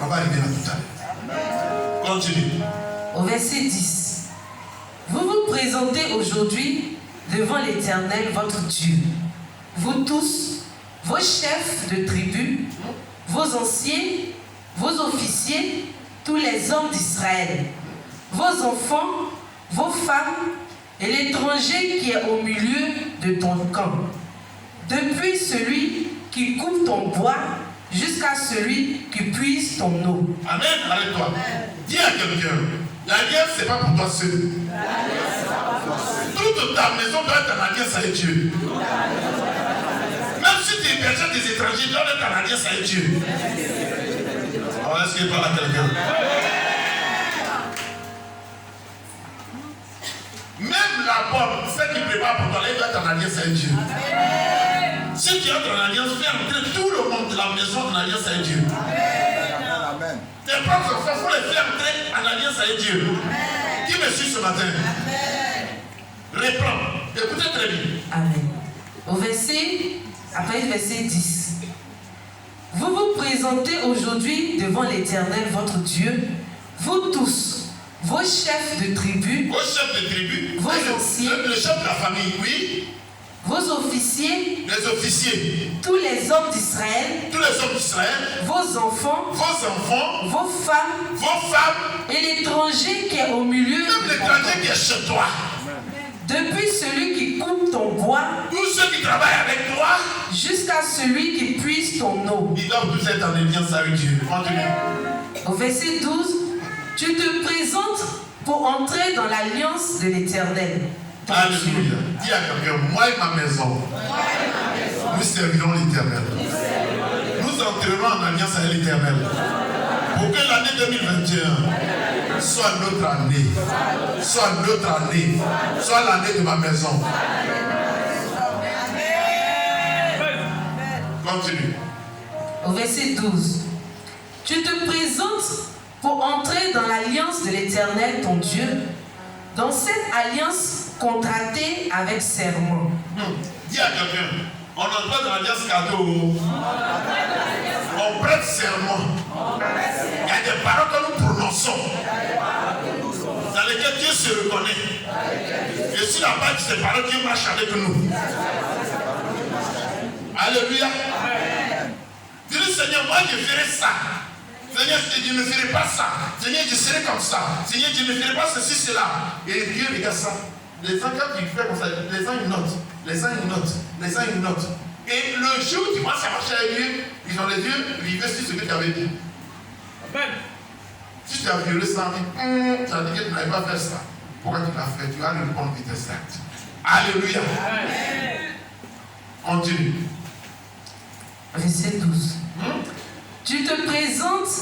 On va arriver là tout à l'heure. Continue. Au verset 10. Vous vous présentez aujourd'hui devant l'Éternel votre Dieu. Vous tous, vos chefs de tribu, vos anciens, vos officiers, tous les hommes d'Israël, vos enfants, vos femmes et l'étranger qui est au milieu de ton camp. Depuis celui qui coupe ton bois jusqu'à celui qui puise ton eau. Amen, arrête-toi. Dis à quelqu'un, l'alliance c'est pas pour toi seul. Toute ta maison doit être en alliance avec Dieu. Même si tu es berger des étrangers, tu dois être en alliance avec Dieu. Alors est-ce qu'il parle à quelqu'un? Même la bonne, celle qui prépare pour toi, elle doit être en alliance avec Dieu. Si tu entres en alliance, fais entrer tout le monde de la maison en alliance avec Dieu. Amen. Tes propres enfants, il faut les faire entrer en alliance avec Dieu. Qui me suit ce matin? Reprends. Écoutez très bien. Amen. Au verset, après le verset 10. Vous vous présentez aujourd'hui devant l'Éternel votre Dieu, vous tous, vos chefs de tribu, Vos chefs de tribu, Vos anciens. le chef de la famille, oui, vos officiers, les officiers, tous les hommes d'Israël, tous les hommes d'Israël, vos enfants, vos enfants, vos femmes vos femmes, et l'étranger qui est au milieu même de ton l'étranger qui camp. est chez toi, Depuis celui qui coupe ton bois tous ceux qui travaillent avec toi, jusqu'à celui qui puise ton eau. ils doivent tous être en alliance avec Dieu. Continue. Au verset 12, tu te présentes pour entrer dans l'alliance de l'Éternel. ton Dieu. Alléluia. Dis à quelqu'un, moi et ma maison, nous servirons l'Éternel. Nous entrerons en alliance avec l'Éternel. Pour que l'année 2021 soit notre année. Soit notre année. Soit l'année de ma maison. Continue. Au verset 12. Tu te présentes pour entrer dans l'alliance de l'Éternel, ton Dieu, dans cette alliance contractée avec serment. Dis à quelqu'un, on n'entre pas dans l'alliance cadeau. On prête serment. Il y a des paroles que nous prononçons, dans lesquelles Dieu se reconnaît. Et sur la base de ces paroles, Dieu marche avec nous. Alléluia. Dis-le, Seigneur, moi je ferai ça. Seigneur, je ne ferai pas ça. Seigneur, je serai comme ça. Seigneur, je ne ferai pas ceci, cela. Et Dieu regarde ça. Les gens, quand ils font comme ça, les gens ils notent. Les gens ils notent. Les gens ils notent. Et le jour où tu commences à marcher avec Dieu, ils ont les yeux rivés sur ce que tu avais dit. Amen. Si tu as violé ça, tu as dit que tu n'avais pas fait ça. Pourquoi tu l'as fait? Tu as le bon qui t'exacte. Alléluia. Amen. Continue. Verset 12. Tu te présentes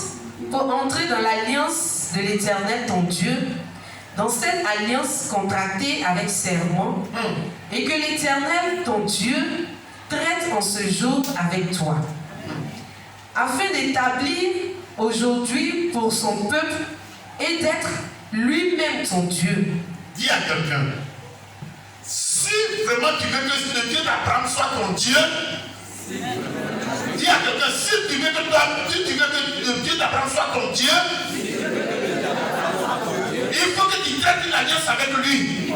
pour entrer dans l'alliance de l'Éternel, ton Dieu, dans cette alliance contractée avec serment, et que l'Éternel, ton Dieu, traite en ce jour avec toi, afin d'établir aujourd'hui pour son peuple et d'être lui-même ton Dieu. Dis à quelqu'un, si vraiment tu veux que le Dieu d'Abraham soit ton Dieu, dis à quelqu'un, si tu veux que le Dieu d'Abraham soit ton Dieu, il faut que tu traites une alliance avec lui.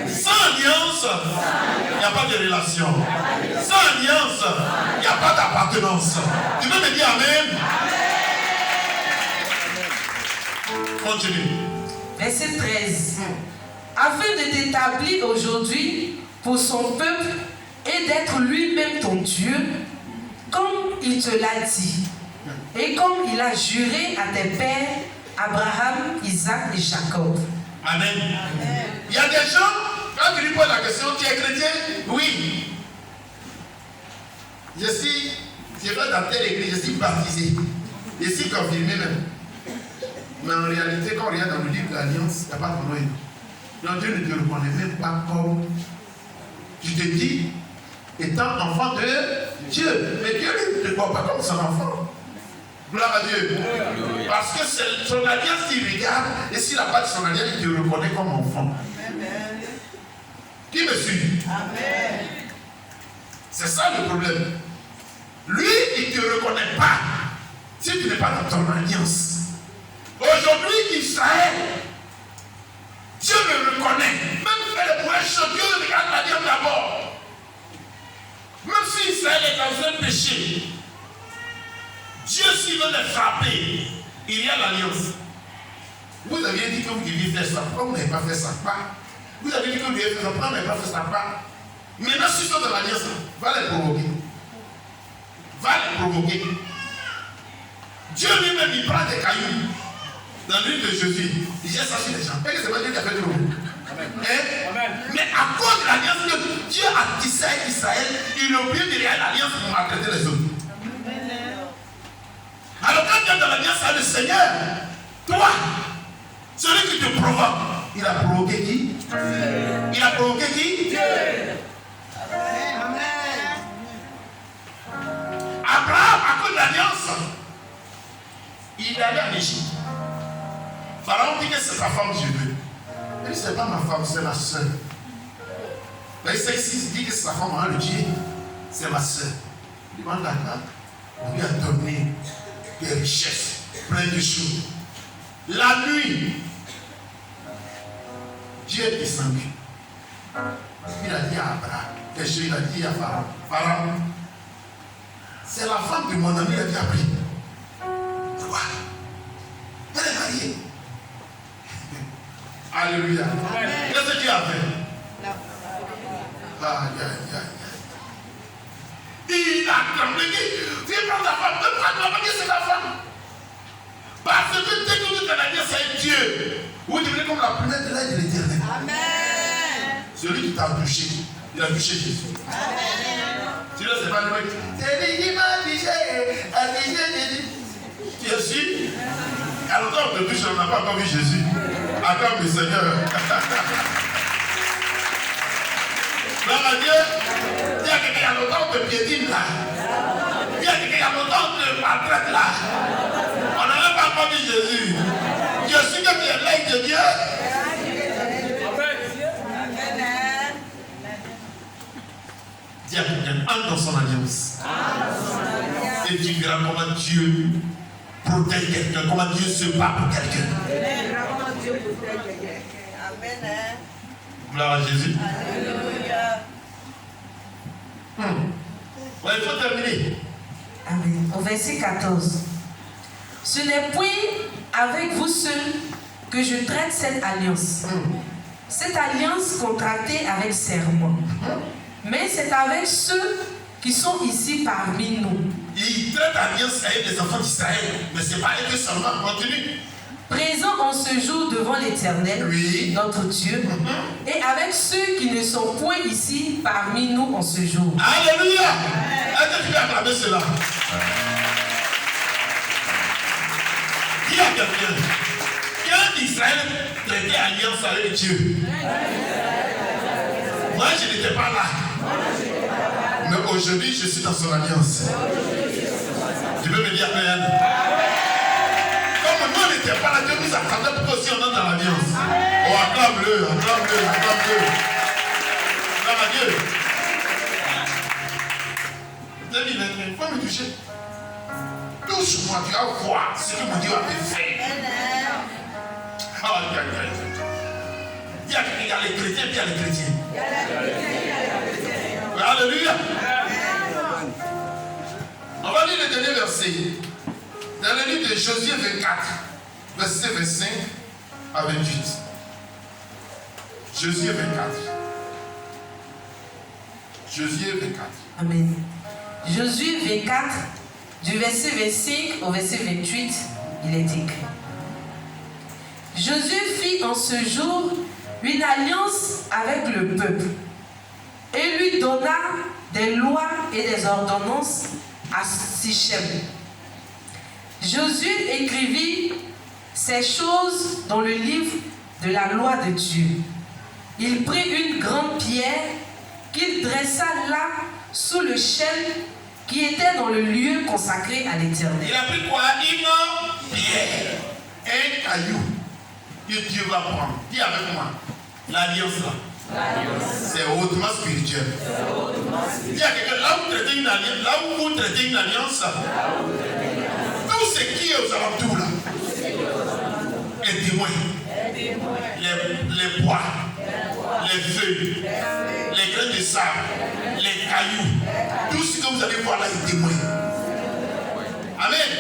Sans alliance, il n'y a pas de relation. Sans alliance, il n'y a pas d'appartenance. Tu veux me dire Amen? Continue. Verset 13. Afin de t'établir aujourd'hui pour son peuple et d'être lui-même ton Dieu, comme il te l'a dit, et comme il a juré à tes pères, Abraham, Isaac et Jacob. Amen. Il y a des gens, quand tu lui poses la question, tu es chrétien? Oui. Je vais dans telle église, je suis baptisé. Je suis confirmé même. Mais en réalité, quand on regarde dans le livre de l'Alliance, il n'y a pas de nom. Donc Dieu ne te reconnaît même pas comme tu te dis, étant enfant de Dieu. Mais Dieu ne te voit pas comme son enfant. Gloire à Dieu. Parce que c'est son alliance qui regarde, et s'il n'a pas de son alliance, il te reconnaît comme enfant. Amen. Qui me suit? Amen. C'est ça le problème. Lui, il ne te reconnaît pas si tu n'es pas dans ton alliance. Aujourd'hui, Israël, Dieu le reconnaît. Même fait le point chaud, Dieu regarde l'alliance d'abord. Même si Israël est dans un péché, Dieu, s'il veut les frapper, il y a l'alliance. Vous aviez dit que vous deviez faire ça. Pourquoi vous n'avez pas fait ça? Pas. Vous avez dit que vous deviez faire ça. Pourquoi vous n'avez pas fait ça? Pas. Maintenant, si ils sont dans l'alliance, va les provoquer. Va les provoquer. Dieu lui-même, il prend des cailloux dans l'huile de Jésus. Il jette ça sur les gens. Et que c'est pas Dieu qui a fait de l'eau. Mais à cause de l'alliance que Dieu a tissé avec Israël, il a oublié de réaliser l'alliance pour maltraiter les autres. Alors quand tu es dans l'alliance avec le Seigneur, toi, celui qui te provoque, il a provoqué qui? Il a provoqué qui? Dieu. Amen. Abraham, à cause de l'alliance, il est allé en Égypte. Pharaon dit que c'est sa femme, Dieu veut. Il dit, c'est pas ma femme, c'est ma soeur. Mais il dit que c'est sa femme, on va le tuer. C'est ma soeur. Il demande à God, on lui a donné des richesses, plein de choses. La nuit, Dieu est descendu. Il a dit à Abraham, il a dit à Pharaon, Pharaon, c'est la femme de mon ami qui a pris. Quoi? Elle est mariée. Alléluia. Qu'est-ce que Dieu a fait? Il a tremblé. Tu es pas ta femme. Pourquoi tu vas pas dire c'est ta femme? Parce que dès que tu as dit c'est Dieu, vous devenez comme la prunelle de l'aide de l'Éternel. Amen. Celui qui t'a touché, il a touché Jésus. Amen. Tu ne sais pas le mec. C'est lui qui m'a dit. Tu es sûr? Alors quand on te touche, on n'a pas encore vu Jésus. Acclame le Seigneur. Gloire à Dieu. Il y a quelqu'un qui a longtemps on te piétine là. Il y a quelqu'un qui a longtemps on te maltraite là. On n'a même pas encore vu Jésus. Je suis que tu es l'œil de Dieu. Dis à quelqu'un, entre dans son alliance. Et tu verras comment Dieu protège quelqu'un, comment Dieu se bat pour quelqu'un. Amen. Gloire à Jésus. Alléluia. Ouais, il faut terminer. Amen. Au verset 14. Ce n'est point avec vous seuls que je traite cette alliance. Cette alliance contractée avec serment. Mais c'est avec ceux qui sont ici parmi nous. Il traite alliance avec les enfants d'Israël, mais ce n'est pas eux seulement. Continue. Présents en ce jour devant l'Éternel, Oui. notre Dieu, et avec ceux qui ne sont point ici parmi nous en ce jour. Alléluia. Est-ce que tu peux acclamer cela? Dis à quelqu'un, quand Israël traitait alliance avec Dieu, moi je n'étais pas là. Mais aujourd'hui je suis dans son alliance. Tu peux me dire Amen? Comme nous on n'était pas là, Dieu nous attendait pour qu'aussi on entre dans l'alliance. Oh, acclame-le, acclame-le, acclame-le. Acclame à Dieu. 2021, il faut me toucher. Touche-moi, tu vas voir ce que mon Dieu a fait faire. Il y a les chrétiens, puis il y a les chrétiens. Alléluia. On va lire le dernier verset. Dans le livre de Josué 24, verset 25 à 28. Josué 24. Josué 24. Amen. Josué 24, du verset 25 au verset 28, il est écrit. Josué fit en ce jour une alliance avec le peuple et lui donna des lois et des ordonnances à Sichem. Josué écrivit ces choses dans le livre de la loi de Dieu. Il prit une grande pierre qu'il dressa là sous le chêne qui était dans le lieu consacré à l'Éternel. Il a pris quoi? Une pierre, un caillou que Dieu va prendre. Dis avec moi, l'alliance là. C'est hautement spirituel. Dis à quelqu'un, là où vous traitez une alliance, tout ce qui est aux alentours là, est témoin. Les bois, les feuilles, les grains de sable, les cailloux, tout ce que vous allez voir là est témoin. Amen.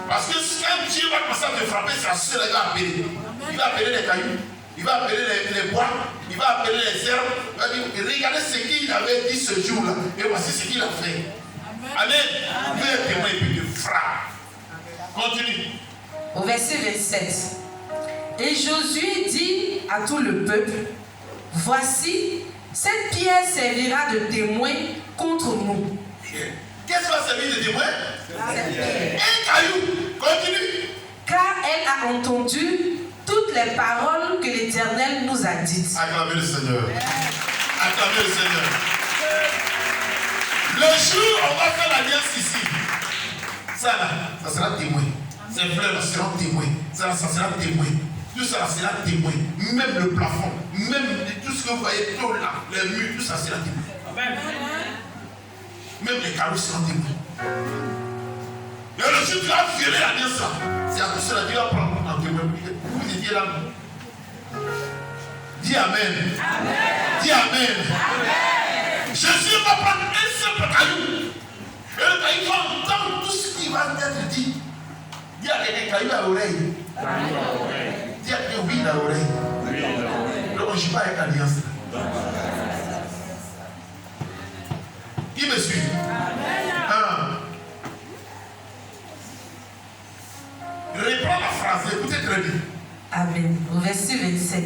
Parce que quand Dieu va commencer à te frapper, c'est cela qu'il va appeler. Il va appeler les cailloux, il va appeler les bois, il va appeler les herbes. Il va dire, regardez ce qu'il avait dit ce jour-là, et voici ce qu'il a fait. Amen. Dieu est témoin et puis il frappe. Continue. Au verset 27. Et Josué dit à tout le peuple, voici, cette pierre servira de témoin contre nous. Qu'est-ce qui va servir de témoin? Un caillou. Continue. Car elle a entendu toutes les paroles que l'Éternel nous a dites. Acclamez le Seigneur. Acclamez le Seigneur. Le jour où on va faire l'alliance ici, ça là, ça sera témoin. Ces fleurs là seront témoins. Ça sera témoin. Tout ça sera témoin. Même le plafond, même tout ce que vous voyez, tout là, les murs, tout ça sera témoin. Amen. Même les carreaux seront témoins. Et le jour où tu vas violer l'alliance là, c'est à tout cela que tu vas prendre en témoin. Vous étiez là. Dis Amen. Amen. Dis Amen. Amen. Jésus va prendre un simple caillou. Et le caillou va entendre tout ce qui va être dit. Dis à quelqu'un caillou à l'oreille. Dis à quelqu'un oui à l'oreille. Donc on ne joue pas avec l'alliance. Qui me suit? Reprends la phrase, écoutez très bien. Amen. Au verset 27.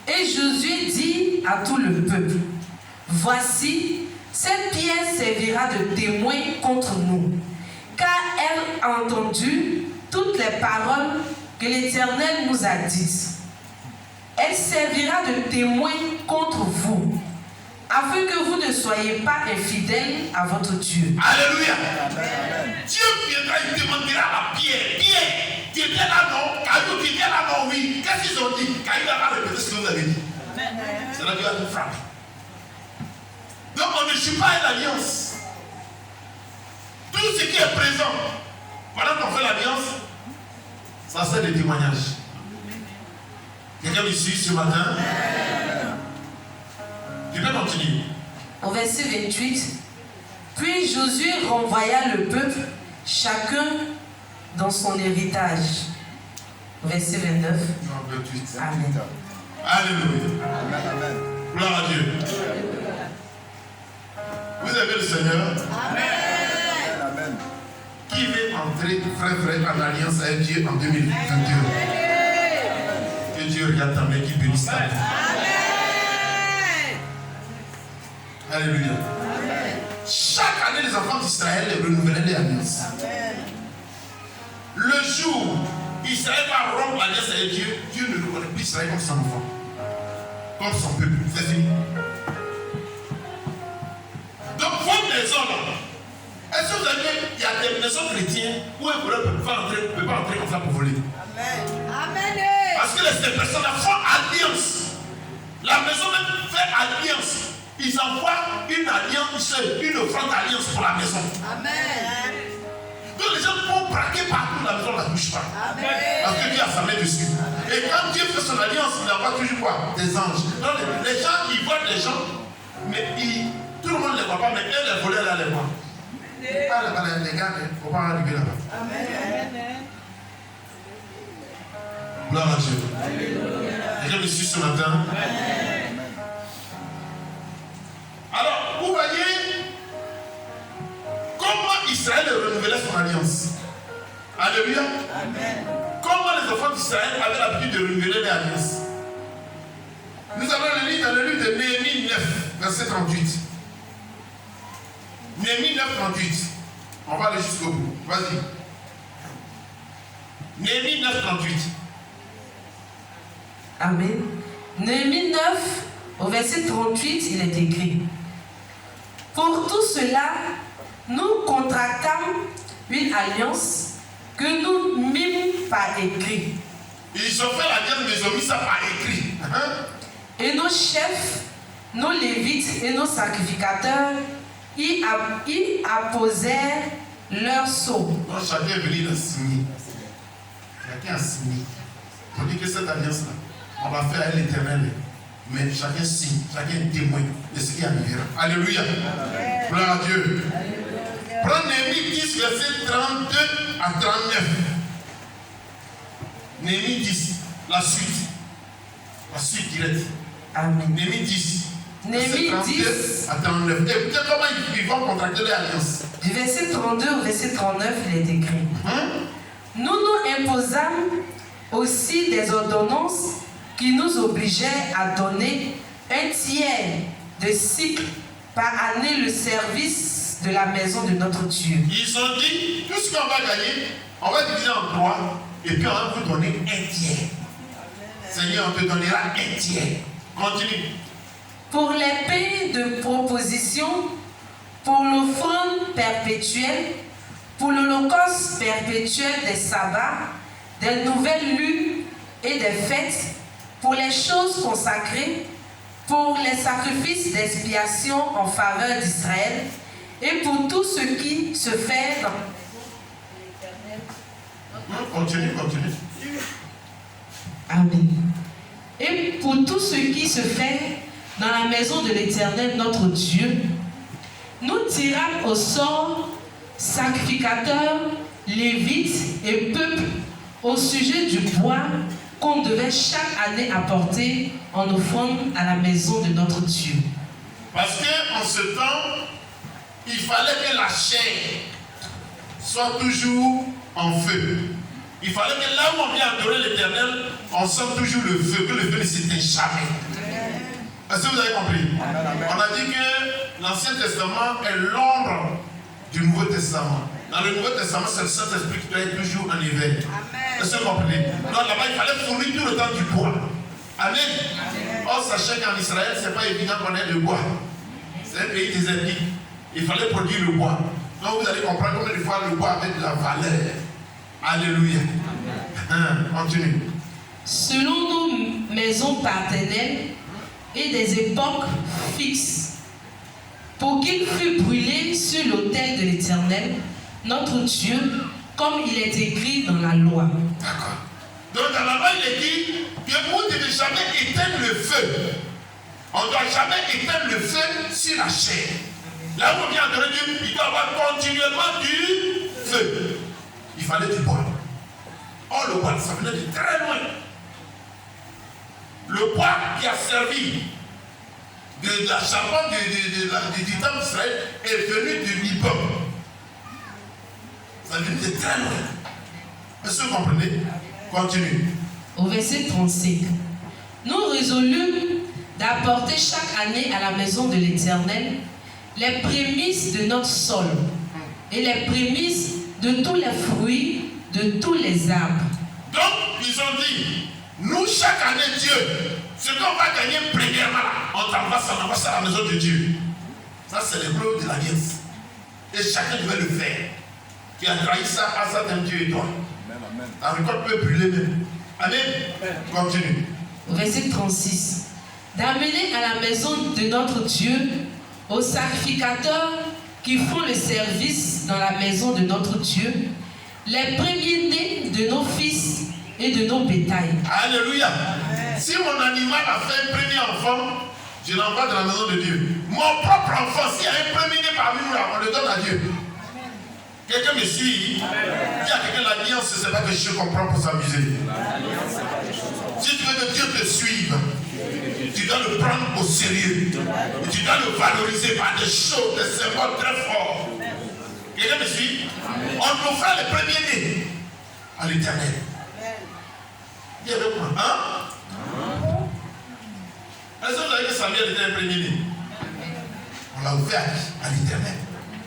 Et Josué dit à tout le peuple, voici, Cette pierre servira de témoin contre nous, car elle a entendu toutes les paroles que l'Éternel nous a dites. Elle servira de témoin contre vous, afin que vous ne soyez pas infidèles à votre Dieu. Alléluia. Dieu viendra, il demandera à Pierre, Pierre, tu étais là non? Caillou, tu étais là non? Oui. Qu'est-ce qu'ils ont dit? Caillou n'a pas répété ce que vous avez dit. C'est là qu'il va nous frapper. Donc on ne joue pas à l'alliance. Tout ce qui est présent, pendant qu'on fait l'alliance, ça sert de témoignage. Quelqu'un me suit ce matin? Tu peux continuer. Au verset 28, puis Josué renvoya le peuple, chacun dans son héritage. Verset 29. Non, 28. Amen. Alléluia. Amen. Gloire à Dieu. Vous avez le Seigneur. Amen. Qui veut entrer, frère, en alliance avec Dieu en 2021? Que Dieu regarde ta main, qui bénisse ta main. Alléluia. Chaque année, les enfants d'Israël renouvelaient les alliances. Le jour où Israël va rompre l'alliance avec Dieu, Dieu ne reconnaît plus Israël comme son enfant, comme son peuple. C'est fini. Donc, votre maison là, est-ce que vous avez, il y a des maisons chrétiennes où un voleur ne peut pas entrer comme ça pour voler? Parce que ces personnes-là font alliance. La maison même fait alliance. Ils envoient une alliance, une offrande d'alliance pour la maison. Donc les gens vont braquer partout, la maison ne la touche pas. Parce que Dieu a sa main dessus. Et quand Dieu fait son alliance, il envoie toujours quoi? Des anges. Donc les gens, ils voient des gens, mais tout le monde ne les voit pas, mais eux, les voleurs, là, les voient. Pas là-bas, les gars, il ne faut pas arriver là-bas. Gloire à Dieu. Quelqu'un me suit ce matin? Alors, vous voyez comment Israël renouvelait son alliance. Alléluia. Comment les enfants d'Israël avaient l'habitude de renouveler les alliances. Nous allons le lire dans le livre de Néhémie 9, verset 38. Néhémie 9, 38. On va aller jusqu'au bout. Vas-y. Néhémie 9, 38. Amen. Néhémie 9, au verset 38, il est écrit: pour tout cela, nous contractâmes une alliance que nous mîmes par écrit. Ils ont fait l'alliance, mais ils ont mis ça par écrit. Et nos chefs, nos lévites et nos sacrificateurs y apposèrent leurs sceaux. Donc chacun est venu le signer. Chacun a signé. On dit que cette alliance-là, on va faire à l'Éternel. Mais chacun signe, chacun est témoin de ce qui arrivera. Alléluia. Gloire à Dieu. Prends Néhémie 10, verset 32 à 39. Néhémie 10, la suite. La suite directe. Amen. Néhémie 10. Néhémie 10 à 39. Écoutez comment ils vont contracter l'alliance. Du verset 32 au verset 39, il est écrit: nous nous imposâmes aussi des ordonnances qui nous obligeaient à donner un tiers de cycle par année le service de la maison de notre Dieu. Ils ont dit, tout ce qu'on va gagner, on va diviser en 3 et puis on va vous donner un tiers. Seigneur, on te donnera un tiers. Continue. Pour les pains de proposition, pour l'offrande perpétuelle, pour l'holocauste perpétuel des sabbats, des nouvelles lunes et des fêtes, pour les choses consacrées, pour les sacrifices d'expiation en faveur d'Israël, et pour tout ce qui se fait dans... Continue. Amen. Et pour tout ce qui se fait dans la maison de l'Éternel, notre Dieu, nous tirâmes au sort sacrificateurs, lévites et peuple au sujet du bois qu'on devait chaque année apporter en offrande à la maison de notre Dieu. Parce qu'en ce temps, il fallait que la chair soit toujours en feu. Il fallait que là où on vient adorer l'Éternel, on sent toujours le feu, que le feu ne s'éteint jamais. Est-ce que vous avez compris? Amen. On a dit que l'Ancien Testament est l'ombre du Nouveau Testament. Dans le Nouveau Testament, c'est le Saint-Esprit qui doit être toujours en éveil. Est-ce que vous comprenez? Donc là-bas, il fallait fournir tout le temps du bois. Amen. Or, sachez qu'en Israël, ce n'est pas évident qu'on ait de bois. C'est un pays désertique. Il fallait produire le bois. Donc vous allez comprendre combien de fois le bois avait de la valeur. Alléluia. Continue. Selon nos maisons paternelles et des époques fixes, pour qu'il fût brûlé sur l'autel de l'Éternel, notre Dieu, comme il est écrit dans la loi. D'accord. Donc dans la loi, il est dit que vous ne devez jamais éteindre le feu. On ne doit jamais éteindre le feu sur la chair. Là où on vient de Dieu, il doit y avoir continuellement du feu. Il fallait du bois. Or le bois, ça venait de très loin. Le bois qui a servi de la charbon du temple d'Israël est venu de Liban. Ça vient de très loin. Est-ce que vous comprenez? Continue. Au verset 35. Nous résolûmes d'apporter chaque année à la maison de l'Éternel les prémices de notre sol et les prémices de tous les fruits de tous les arbres. Donc, ils ont dit, nous, chaque année, Dieu, ce qu'on va gagner premièrement, on t'envoie ça à la maison de Dieu. Ça, c'est le bleu de l'alliance. Et chacun devait le faire. Qui a trahi ça à certains Dieu et toi. La récolte peut brûler même. Amen. Continue. Verset 36. D'amener à la maison de notre Dieu aux sacrificateurs qui font le service dans la maison de notre Dieu les premiers-nés de nos fils et de nos bétails. Alléluia. Si mon animal a fait un premier enfant, je l'envoie dans la maison de Dieu. Mon propre enfant, s'il y a un premier-né parmi nous, on le donne à Dieu. Quelqu'un me suit? Il y a quelqu'un l'alliance, ce n'est pas quelque chose qu'on prend pour s'amuser. Si tu veux que Dieu te suive, tu dois le prendre au sérieux. Et tu dois le valoriser par des choses, des symboles très forts. Quelqu'un me suit? On nous fera les premiers-nés à l'Éternel. Dis avec moi, hein? Est-ce que vous avez dit que Samuel était un premier-né? On l'a ouvert à l'Éternel.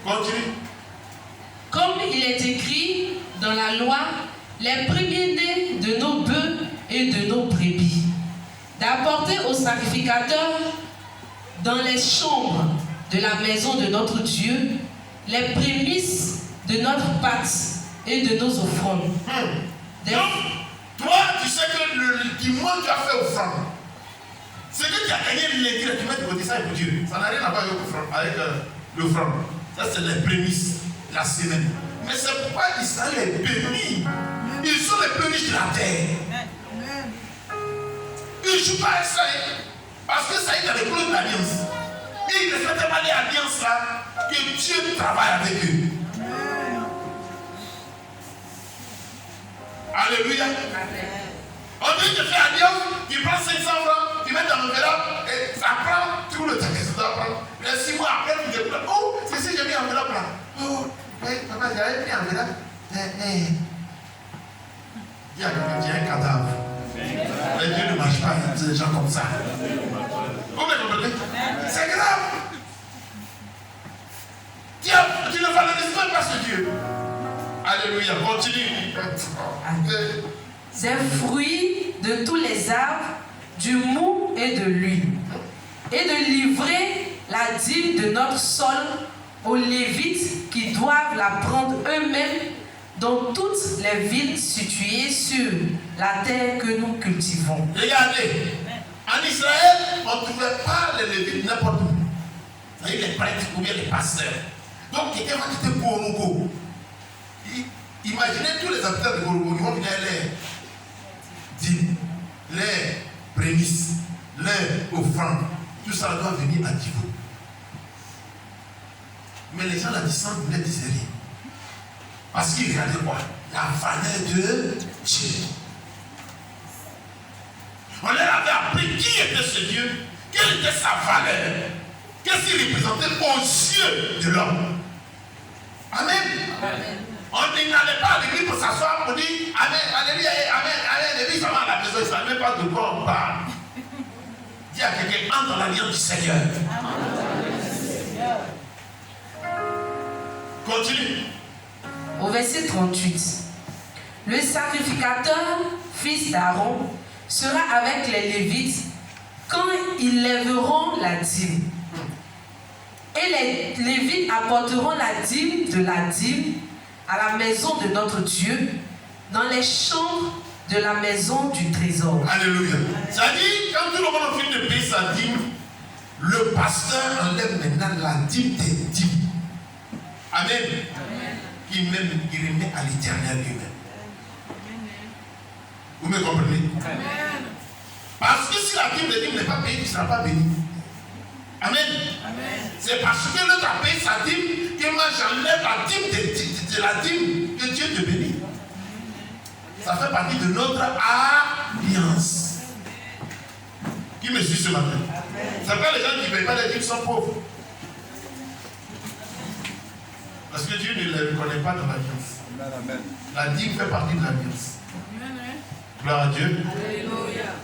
Continue. Comme il est écrit dans la loi, les premiers-nés de nos bœufs et de nos brebis, d'apporter aux sacrificateurs dans les chambres de la maison de notre Dieu les prémices de notre pâte et de nos offrandes. Donc, toi, tu sais que du moins tu as fait offrande. Ce que tu as gagné l'intérêt, tu mets de côté ça pour Dieu. Ça n'a rien à voir avec l'offrande. Ça, c'est les prémices de la semaine. Mais c'est pourquoi Israël est béni. Ils sont les prémices de la terre. Ils ne jouent pas à ça. Parce que ça est dans les clous de l'alliance. Et ils ne font tellement les alliances là que Dieu travaille avec eux. Alléluia. On dit que tu fais alliance, tu prends 500 francs, tu mets dans l'enveloppe et ça prend tout le temps que ça doit prendre. Mais 6 mois après, tu te dis, oh, c'est si j'ai mis l'enveloppe là. Oh, oui, papa, j'avais pris l'enveloppe. Il y a un cadavre. Mais Dieu ne marche pas avec des gens comme ça. Vous me comprenez? C'est grave. Tu ne valorises pas ce Dieu. Alléluia, continue. Des fruits de tous les arbres, du mou et de l'huile, et de livrer la dîme de notre sol aux Lévites qui doivent la prendre eux-mêmes dans toutes les villes situées sur la terre que nous cultivons. Regardez, en Israël, on ne trouvait pas les Lévites n'importe où. C'est-à-dire les prêtres ou bien les pasteurs. Donc, quelqu'un va quitter Gorogo. Imaginez tous les habitants de Gorogo, ils vont venir les dîmes, les prémices, les offrandes. Tout ça doit venir à Divo. Mais les gens la descendent venaient de rien. Parce qu'ils regardaient quoi? La valeur de Dieu. On leur avait appris qui était ce Dieu, quelle était sa valeur, qu'est-ce qu'il représentait aux yeux de l'homme. Amen. Amen. On n'allait pas à l'église pour s'asseoir pour dire Amen, Alléluia, Amen, Alléluia, ça va à la maison, ils ne savaient même pas de quoi on parle. Dis à quelqu'un, entre dans l'alliance du Seigneur. Continue. Au verset 38. Le sacrificateur, fils d'Aaron, sera avec les Lévites quand ils lèveront la dîme. Et les Lévites apporteront la dîme de la dîme à la maison de notre Dieu, dans les chambres de la maison du trésor. Alléluia. C'est-à-dire, quand tout le monde finit de payer sa dîme, le pasteur enlève maintenant la dîme des dîmes. Amen. Il remet à l'Éternel lui-même. Vous me comprenez? Amen. Parce que si la dîme des dîmes n'est pas payée, tu ne seras pas béni. Amen. Amen. C'est parce que l'autre a payé sa dîme que moi j'enlève la dîme de la dîme que Dieu te bénit. Ça fait partie de notre alliance. Qui me suit ce matin? C'est pas les gens qui ne payent pas les dîmes sont pauvres. Parce que Dieu ne les reconnaît pas dans l'alliance. La dîme fait partie de l'alliance. Gloire à Dieu.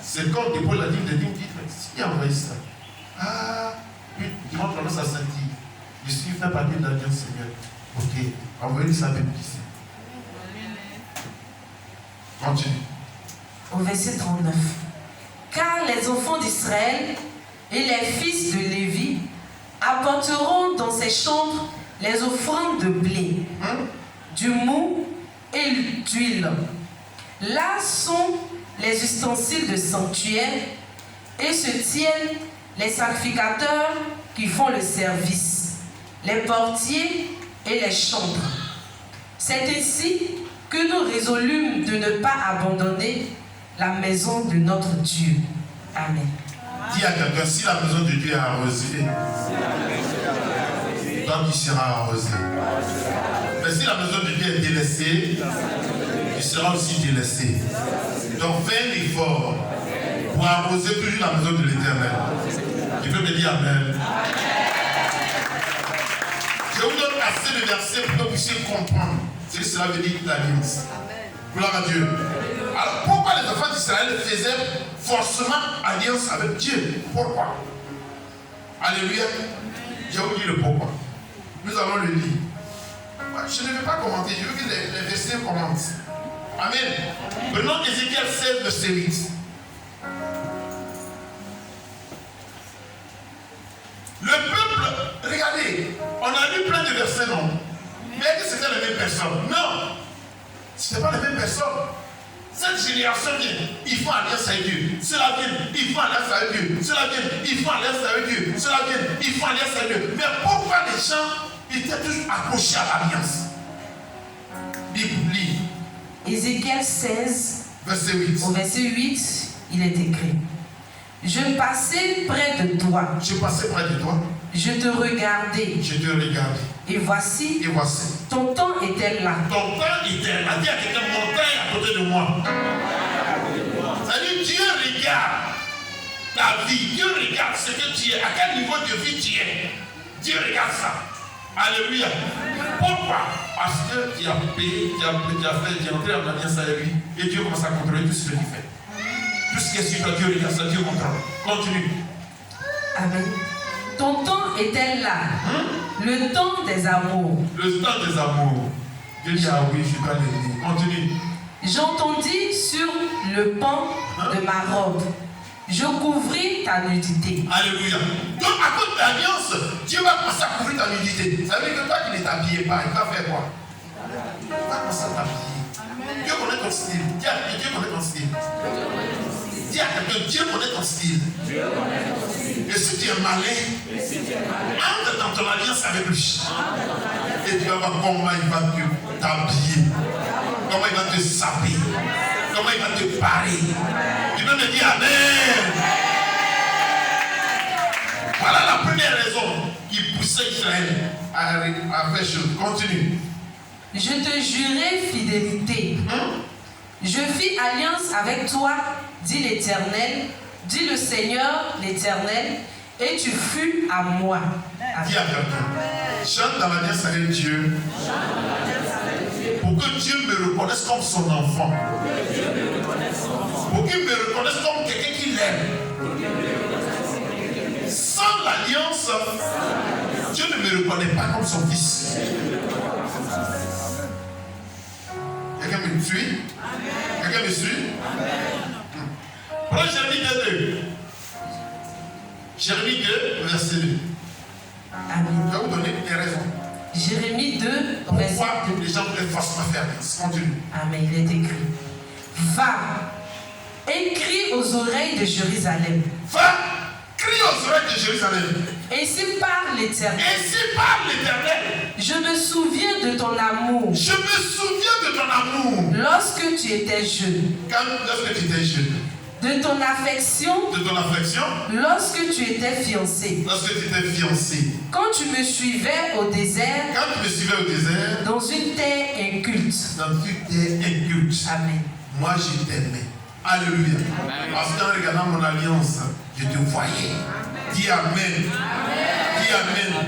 C'est quand dépose la dîme des dîmes, dit, si envoyé ça. Ah, puis tu montres comment ça sentit. Je suis fait partie de l'alliance, Seigneur. Ok, envoyez ça même ici. Continue. Au verset 39. Car les enfants d'Israël et les fils de Lévi apporteront dans ces chambres les offrandes de blé, du mou et d'huile. Là sont les ustensiles de sanctuaire et se tiennent les sacrificateurs qui font le service, les portiers et les chambres. C'est ainsi que nous résolûmes de ne pas abandonner la maison de notre Dieu. Amen. Dis à quelqu'un, si la maison de Dieu est arrosée, toi tu seras arrosé. Mais si la maison de Dieu est délaissée, tu seras aussi délaissé. Donc fais un effort pour arroser toujours la maison de l'Éternel. Tu peux me dire Amen. Je vous donne assez de versets pour que vous puissiez comprendre ce que cela veut dire l'alliance. Gloire à Dieu. Alors pourquoi les enfants d'Israël faisaient forcément alliance avec Dieu? Pourquoi? Alléluia. Je vous dis le pourquoi. Nous allons le lire. Je ne vais pas commenter, je veux que les versets commentent. Amen. Prenons Ézéchiel 16, verset 8. Le peuple, regardez, on a lu plein de versets, non? Mais est-ce que c'était les mêmes personnes? Non. Ce n'était pas les mêmes personnes. Cette génération vient, ils font alliance avec Dieu. Cela vient, ils font alliance avec Dieu. Cela vient, ils font alliance avec Dieu. Cela vient, ils font alliance avec Dieu. Mais pourquoi les gens étaient toujours accrochés à l'alliance? Bible, lis. Ézéchiel 16, verset 8. Au verset 8, il est écrit: Je passais près de toi. Je passais près de toi. Je te regardais. Je te regardais. Et voici. Et voici. Ton temps était là. Ton temps était là. Dis à quelqu'un, mon temps est à côté de moi. C'est-à-dire, Dieu regarde ta vie. Dieu regarde ce que tu es. À quel niveau de vie tu es. Dieu regarde ça. Alléluia. Pourquoi? Parce que tu as payé, tu es entré en alliance avec lui. Et Dieu commence à contrôler tout ce que tu fais. Tout ce qui est sur toi, Dieu regarde ça, Dieu contrôle. Continue. Amen. Ton temps était là. Le temps des amours. Le temps des amours. Dieu dit, ah oui, je dois l'aider. Continue. J'entendis sur le pan de ma robe. Je couvris ta nudité. Alléluia. Donc, à cause de l'alliance, Dieu va commencer à couvrir ta nudité. Ça veut dire que toi qui ne t'habillais pas, il va faire quoi? Il va commencer à t'habiller. Dieu connaît ton style. Dieu connaît ton style. Dis à quelqu'un, Dieu connaît ton style. Et si tu es malin, entre dans ton alliance avec lui. Et tu vas voir comment il va t'habiller. Comment il va te saper. Comment il va te parer. Tu peux me dire Amen. Voilà la première raison qui poussait Israël à faire chose. Continue. Je te jurai fidélité. Je fis alliance avec toi, dit l'Éternel, dit le Seigneur l'Éternel, et tu fus à moi. Dis à quelqu'un, chante dans l'alliance avec Dieu. Pour que Dieu me reconnaisse comme son enfant. Pour qu'il me reconnaisse comme quelqu'un qui l'aime. Sans l'alliance, Dieu ne me reconnaît pas comme son fils. Quelqu'un me suit? Quelqu'un me suit? Prends Jérémie 2. Jérémie 2, verset 2. Amen. Je vais vous donner des raisons. Jérémie 2, verset Pourquoi 2. les gens voulaient forcément faire ça? Continue. Amen, il est écrit. Va, écris aux oreilles de Jérusalem. Va, crie aux oreilles de Jérusalem. Ainsi parle l'Éternel. Ainsi parle l'Éternel. Je me souviens de ton amour Je me souviens de ton amour. lorsque tu étais jeune, Lorsque tu étais jeune. de ton affection De ton affection. lorsque tu étais fiancé, Lorsque tu étais fiancé. quand tu me suivais au désert Quand tu me suivais au désert. dans une terre inculte. Dans une terre inculte. Amen. Moi je t'aimais. Alléluia. Parce qu'en regardant mon alliance, je te voyais. Dis Amen. Dis Amen.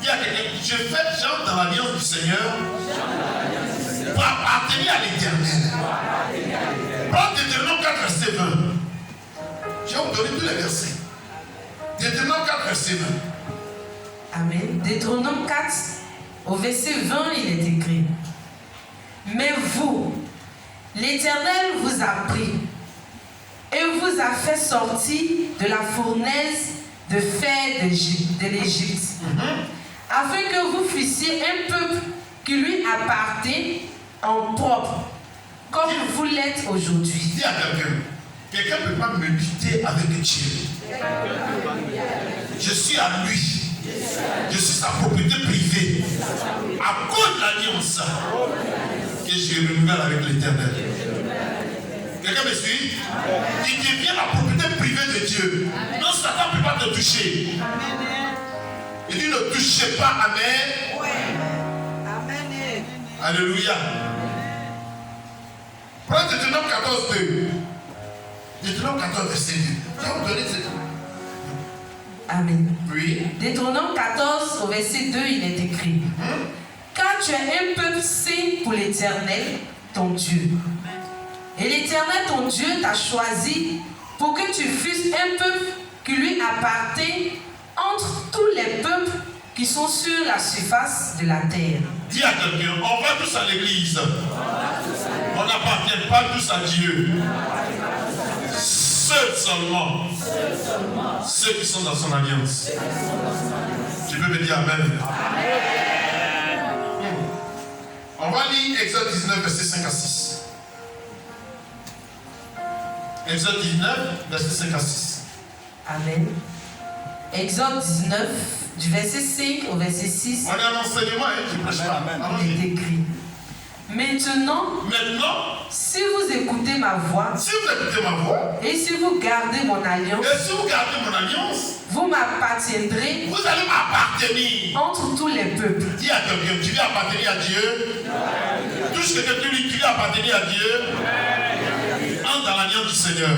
Dis à quelqu'un, j'entre dans l'alliance du Seigneur pour appartenir à l'Éternel. Prends Deutéronome 4, verset 20. Je vais vous donner tous les versets. Deutéronome 4, verset 20. Amen. Deutéronome 4, au verset 20, il est écrit. Mais vous, l'Éternel vous a pris et vous a fait sortir de la fournaise de fer de l'Égypte, afin que vous fussiez un peuple qui lui appartient en propre, comme vous l'êtes aujourd'hui. Dis à quelqu'un ne peut pas me lutter avec Dieu. Je suis à lui. Je suis sa propriété privée. À cause de l'alliance que je renouvelle avec l'Éternel. Quelqu'un me suit? Tu deviens la propriété privée de Dieu. Non, Satan ne peut pas te toucher. Il dit ne touchez pas. Amen. Amen. Alléluia. Prends Deutéronome 14, 2. Deutéronome 14, verset 2. Je vais vous donner cette. Amen. Oui. Deutéronome 14, au verset 2, il est écrit. Car tu es un peuple saint pour l'Éternel, ton Dieu. Et l'Éternel, ton Dieu, t'a choisi pour que tu fusses un peuple qui lui appartient entre tous les peuples qui sont sur la surface de la terre. Dis à quelqu'un, on va tous à l'église. On n'appartient pas tous à Dieu. Seuls seulement. Ceux qui sont dans son alliance. Tu peux me dire Amen. On va lire Exode 19, verset 5 à 6. Exode 19, verset 5 à 6. Amen. Exode 19, du verset 5 au verset 6, On est en enseignement, hein, je prêche pas. il Allons-y. est écrit. Maintenant, Maintenant, si vous écoutez ma voix si vous écoutez ma voix, et si vous gardez mon alliance, et si vous gardez mon alliance, vous m'appartiendrez vous allez m'appartenir. entre tous les peuples. Dis à quelqu'un, tu veux appartenir à Dieu. Touche quelqu'un, tu veux appartenir à Dieu. Entre dans l'alliance du Seigneur.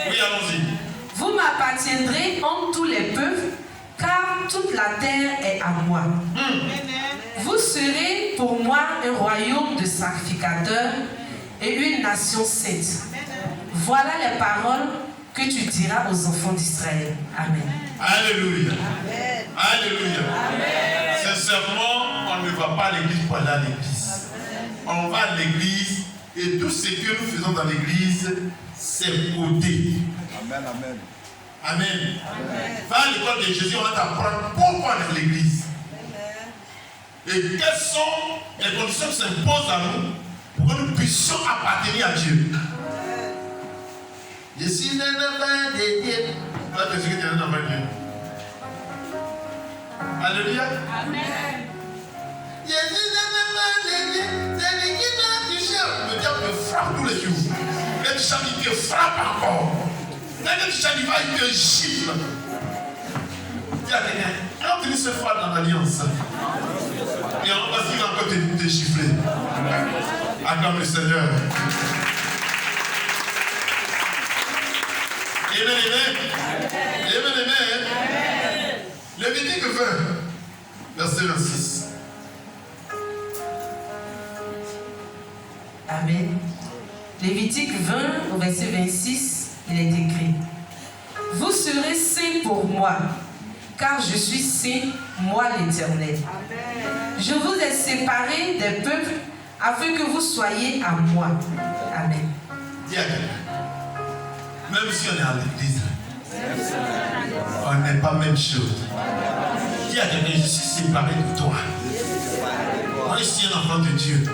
Oui, allons-y. Vous m'appartiendrez entre tous les peuples, car toute la terre est à moi. Vous serez pour moi un royaume de sacrificateurs et une nation sainte. Voilà les paroles que tu diras aux enfants d'Israël. Amen. Alléluia. Alléluia. Sincèrement, on ne va pas à l'église pour aller à l'église. On va à l'église et tout ce que nous faisons dans l'église, c'est côté. Amen, amen. Amen. Va à l'école de Jésus, on va t'apprendre pourquoi on est à l'église. Et quelles sont les conditions qui s'imposent à nous pour que nous puissions appartenir à Dieu. Je suis un enfant de Dieu. Toi, tu sais que tu es un enfant de Dieu. Alléluia. Amen. Je suis un enfant de Dieu. C'est lui qui m'a touché. Le diable me frappe tous les jours. Le diable il te frappe encore. Dès que tu chantes, il te gifle. Dis à quelqu'un, quand tu se frappe dans l'alliance, et on va dire encore te gifler. Acclame le Seigneur. Amen, amen. Amen, amen. Lévitique 20, verset 26. Amen. Lévitique 20, au verset 26, il est écrit. pour moi, car je suis saint, moi l'Éternel. Je vous ai séparés des peuples afin que vous soyez à moi. Amen. Dis à quelqu'un, même si on est à l'église, on n'est pas même chose. Dis à quelqu'un, je suis séparé de toi. Moi, je suis un enfant de Dieu.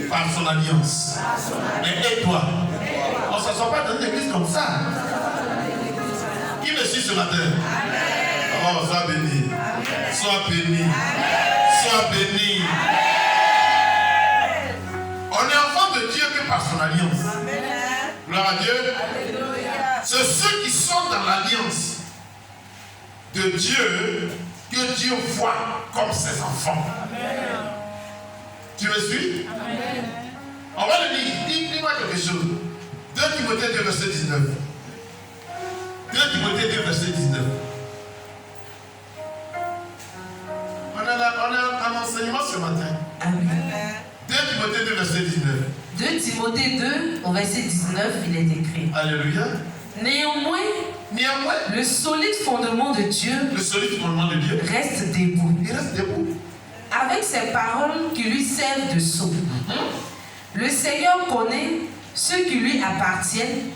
Par son alliance. Mais et toi? On ne s'assoit pas dans une église comme ça. Qui me suit ce matin? Oh, sois béni. Sois béni. Sois béni. On est enfant de Dieu que par son alliance. Gloire à Dieu. C'est ceux qui sont dans l'alliance de Dieu que Dieu voit comme ses enfants. Tu me suis? On va le lire. Dis-moi quelque chose. 2 Timothée 2, verset 19. 2 Timothée 2, verset 19. On a un enseignement ce matin. Amen. 2 Timothée 2, verset 19. 2 Timothée 2, au verset 19, il est écrit. Alléluia. Néanmoins, le solide fondement de Dieu reste debout. Il reste debout. Avec ces paroles qui lui servent de sceau. Le Seigneur connaît ceux qui lui appartiennent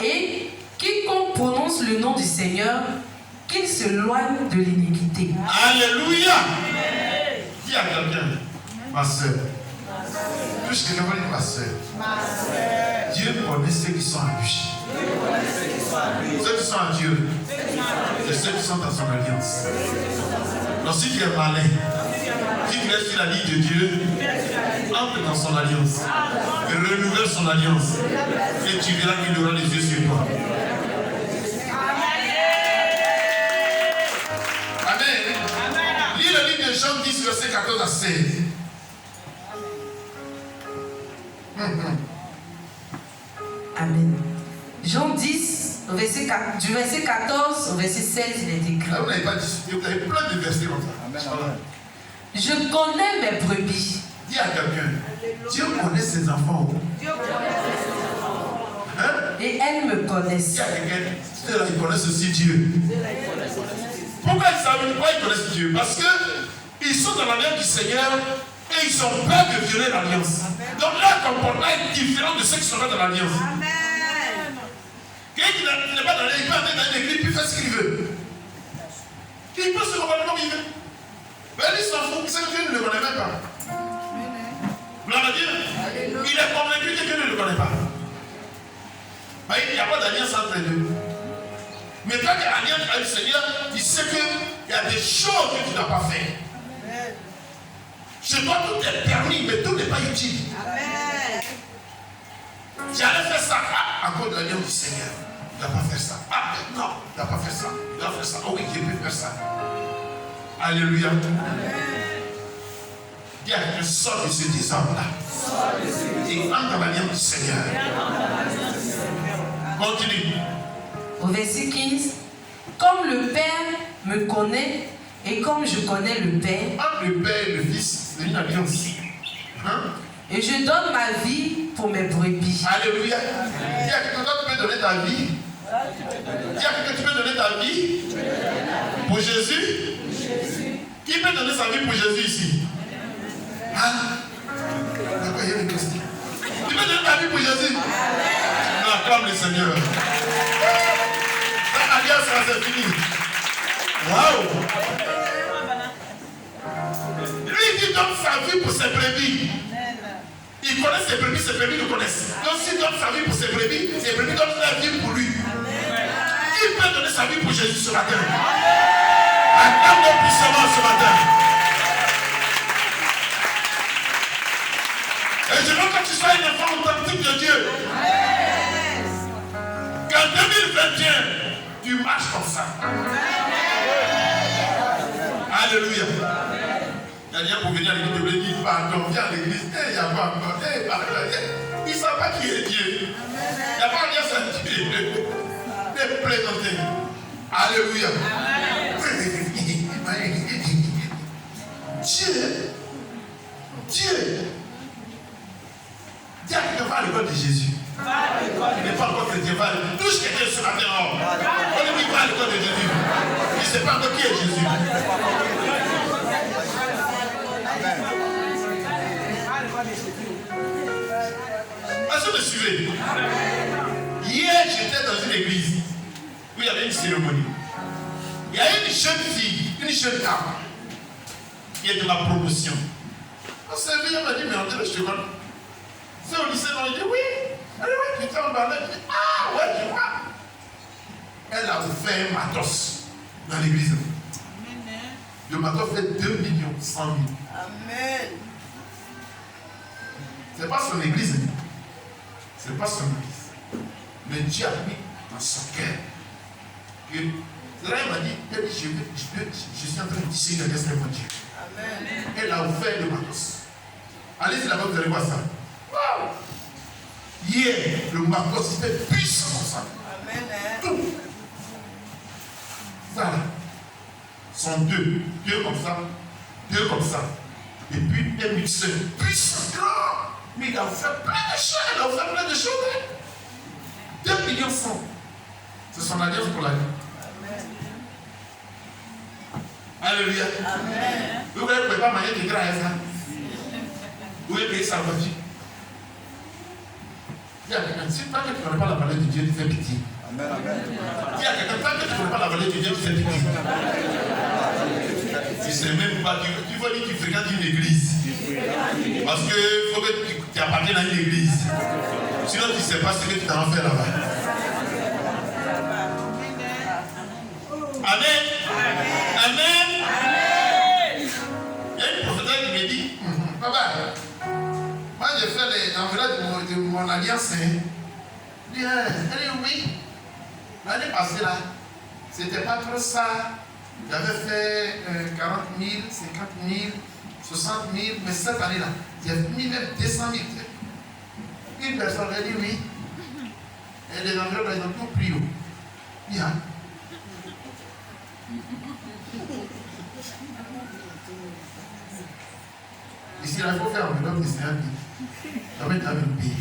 et quiconque prononce le nom du Seigneur, qu'il se loigne de l'iniquité. Alléluia. Dis à quelqu'un, ma soeur. Touche quelqu'un, va dire ma soeur. Dieu connaît ceux qui sont à lui. Ceux qui sont à Dieu, et ceux qui sont dans son alliance. Donc si tu es malin, si tu es sur la ligne de Dieu, entre dans son alliance, renouvelle son alliance, et tu verras qu'il aura les yeux sur toi. Amen. Lis le livre de Jean 10, verset 14 à 16. Amen. Jean 10, du verset 14 au verset 16, il est écrit. Vous n'avez pas discuté, vous avez plein de versets comme ça. Amen. Je connais mes brebis. Dis à quelqu'un, Dieu connaît ses enfants. Hein? Et elles me connaissent. Dis à quelqu'un, ils connaissent aussi Dieu. Pourquoi ils connaissent Dieu? Parce qu'ils sont dans l'alliance du Seigneur et ils ont peur de violer l'alliance. Donc leur comportement est différent de ceux qui sont là dans l'alliance. Quelqu'un qui n'est pas dans l'alliance, il peut aller dans une église, puis faire ce qu'il veut. Il peut se comporter comme il veut. Mais lui s'en fout, c'est que Dieu ne le connaît même pas. Gloire à Dieu. Il est convaincu que Dieu ne le connaît pas. Mais il n'y a pas d'alliance entre les deux. Mais quand il y a alliance avec le Seigneur, il sait qu'il y a des choses que tu n'as pas fait. Chez toi, tout est permis, mais tout n'est pas utile. J'allais faire ça à cause de l'alliance du Seigneur. Il ne doit pas faire ça. Ah, non, il ne doit pas faire ça. Il doit faire ça. Oh oui, il peut faire ça. Alléluia. Dis à quelqu'un, sors de ce désordre-là. Et entre dans l'alliance du Seigneur. Continue. Au verset 15, comme le Père me connaît et comme je connais le Père, Entre le Père et le Fils, c'est une alliance. Hein? et je donne ma vie pour mes brebis. Alléluia. Dis à quelqu'un, toi, tu peux donner ta vie. Dis à quelqu'un, tu peux donner ta vie pour Jésus. Qui peut donner sa vie pour Jésus ici? Hein? D'accord, il y a une question. Tu peux donner ta vie pour Jésus? Non, acclame le Seigneur. Ta alliance, là, c'est fini. Waouh! Lui, il donne sa vie pour ses brebis. Il connaît ses brebis le connaissent. Donc, s'il donne sa vie pour ses brebis donnent la vie pour lui. Il peut donner sa vie pour Jésus ce matin. Acclame-le puissamment ce matin. Et je veux que tu sois un enfant authentique de Dieu. Qu'en 2021, tu marches comme ça. Alléluia. Il y a rien pour venir à l'église de l'église, pardon, viens à l'église, il n'y a pas encore, pardon. Ils ne savent pas qui est Dieu. Il n'y a pas rien sans Dieu. De présenter. Alléluia. Dieu. Dis à quelqu'un, va à l'école de Jésus. Il n'est pas encore chrétien, va à l'école. Touche quelqu'un sur la terre. On dit, va à l'école de Jésus. Est-ce que vous me suivez? Hier, j'étais dans une église où il y avait une cérémonie. Il y a une jeune fille, une jeune dame qui est de ma promotion. On s'est vu, elle m'a dit, mais on dirait que je te connais. C'est au lycée, non? Il dit, oui. Elle dit, oui, tu t'es en balai. Je dis, ah, ouais, je vois. Elle a offert un matos dans l'église. Le matos fait 2 100 000. Amen. Ce n'est pas son église. Ce n'est pas son église. Mais Dieu a mis dans son cœur que là, il m'a dit, je suis en train de tisser une alliance avec mon Dieu. Amen. Elle a offert le matos. Allez-y là-bas, vous allez voir ça. Wow. Hier, le matos était puissant comme ça. Amen. Tout. Ça là. Sont deux. Deux comme ça. Deux comme ça. Et puis un mixeur puissant, grand. Mais il a offert plein de choses. Il a offert plein de choses. 2 100 000. C'est son alliance pour la vie. Alléluia. Amen. Vous ne pouvez pas marier de grand à ça. Vous pouvez payer sa voiture. Il y a quelqu'un, si tant que tu ne connais pas la valeur de Dieu, tu fais pitié. Amen, amen. Il y a quelqu'un, tant que tu ne connais pas la valeur de Dieu, tu fais pitié. Tu ne sais même pas, tu vas dire que tu fréquentes une église. Parce qu'il faut que tu appartiennes à une église. Sinon, tu ne sais pas ce que tu t'en fais là-bas. Amen. Amen. Il y a une prophétesse qui me dit, papa, moi j'ai fait l'enveloppe de mon alliance. Elle dit, oui. L'année passée là, c'était pas trop ça. J'avais fait 40 000, 50 000, 60 000, mais cette année-là, j'ai mis même 200 000. Une personne a dit oui. Et les enveloppes, ils ont tout pris. Bien. Ici, il faut faire enveloppe de 5 000. Ça va être avec le pays.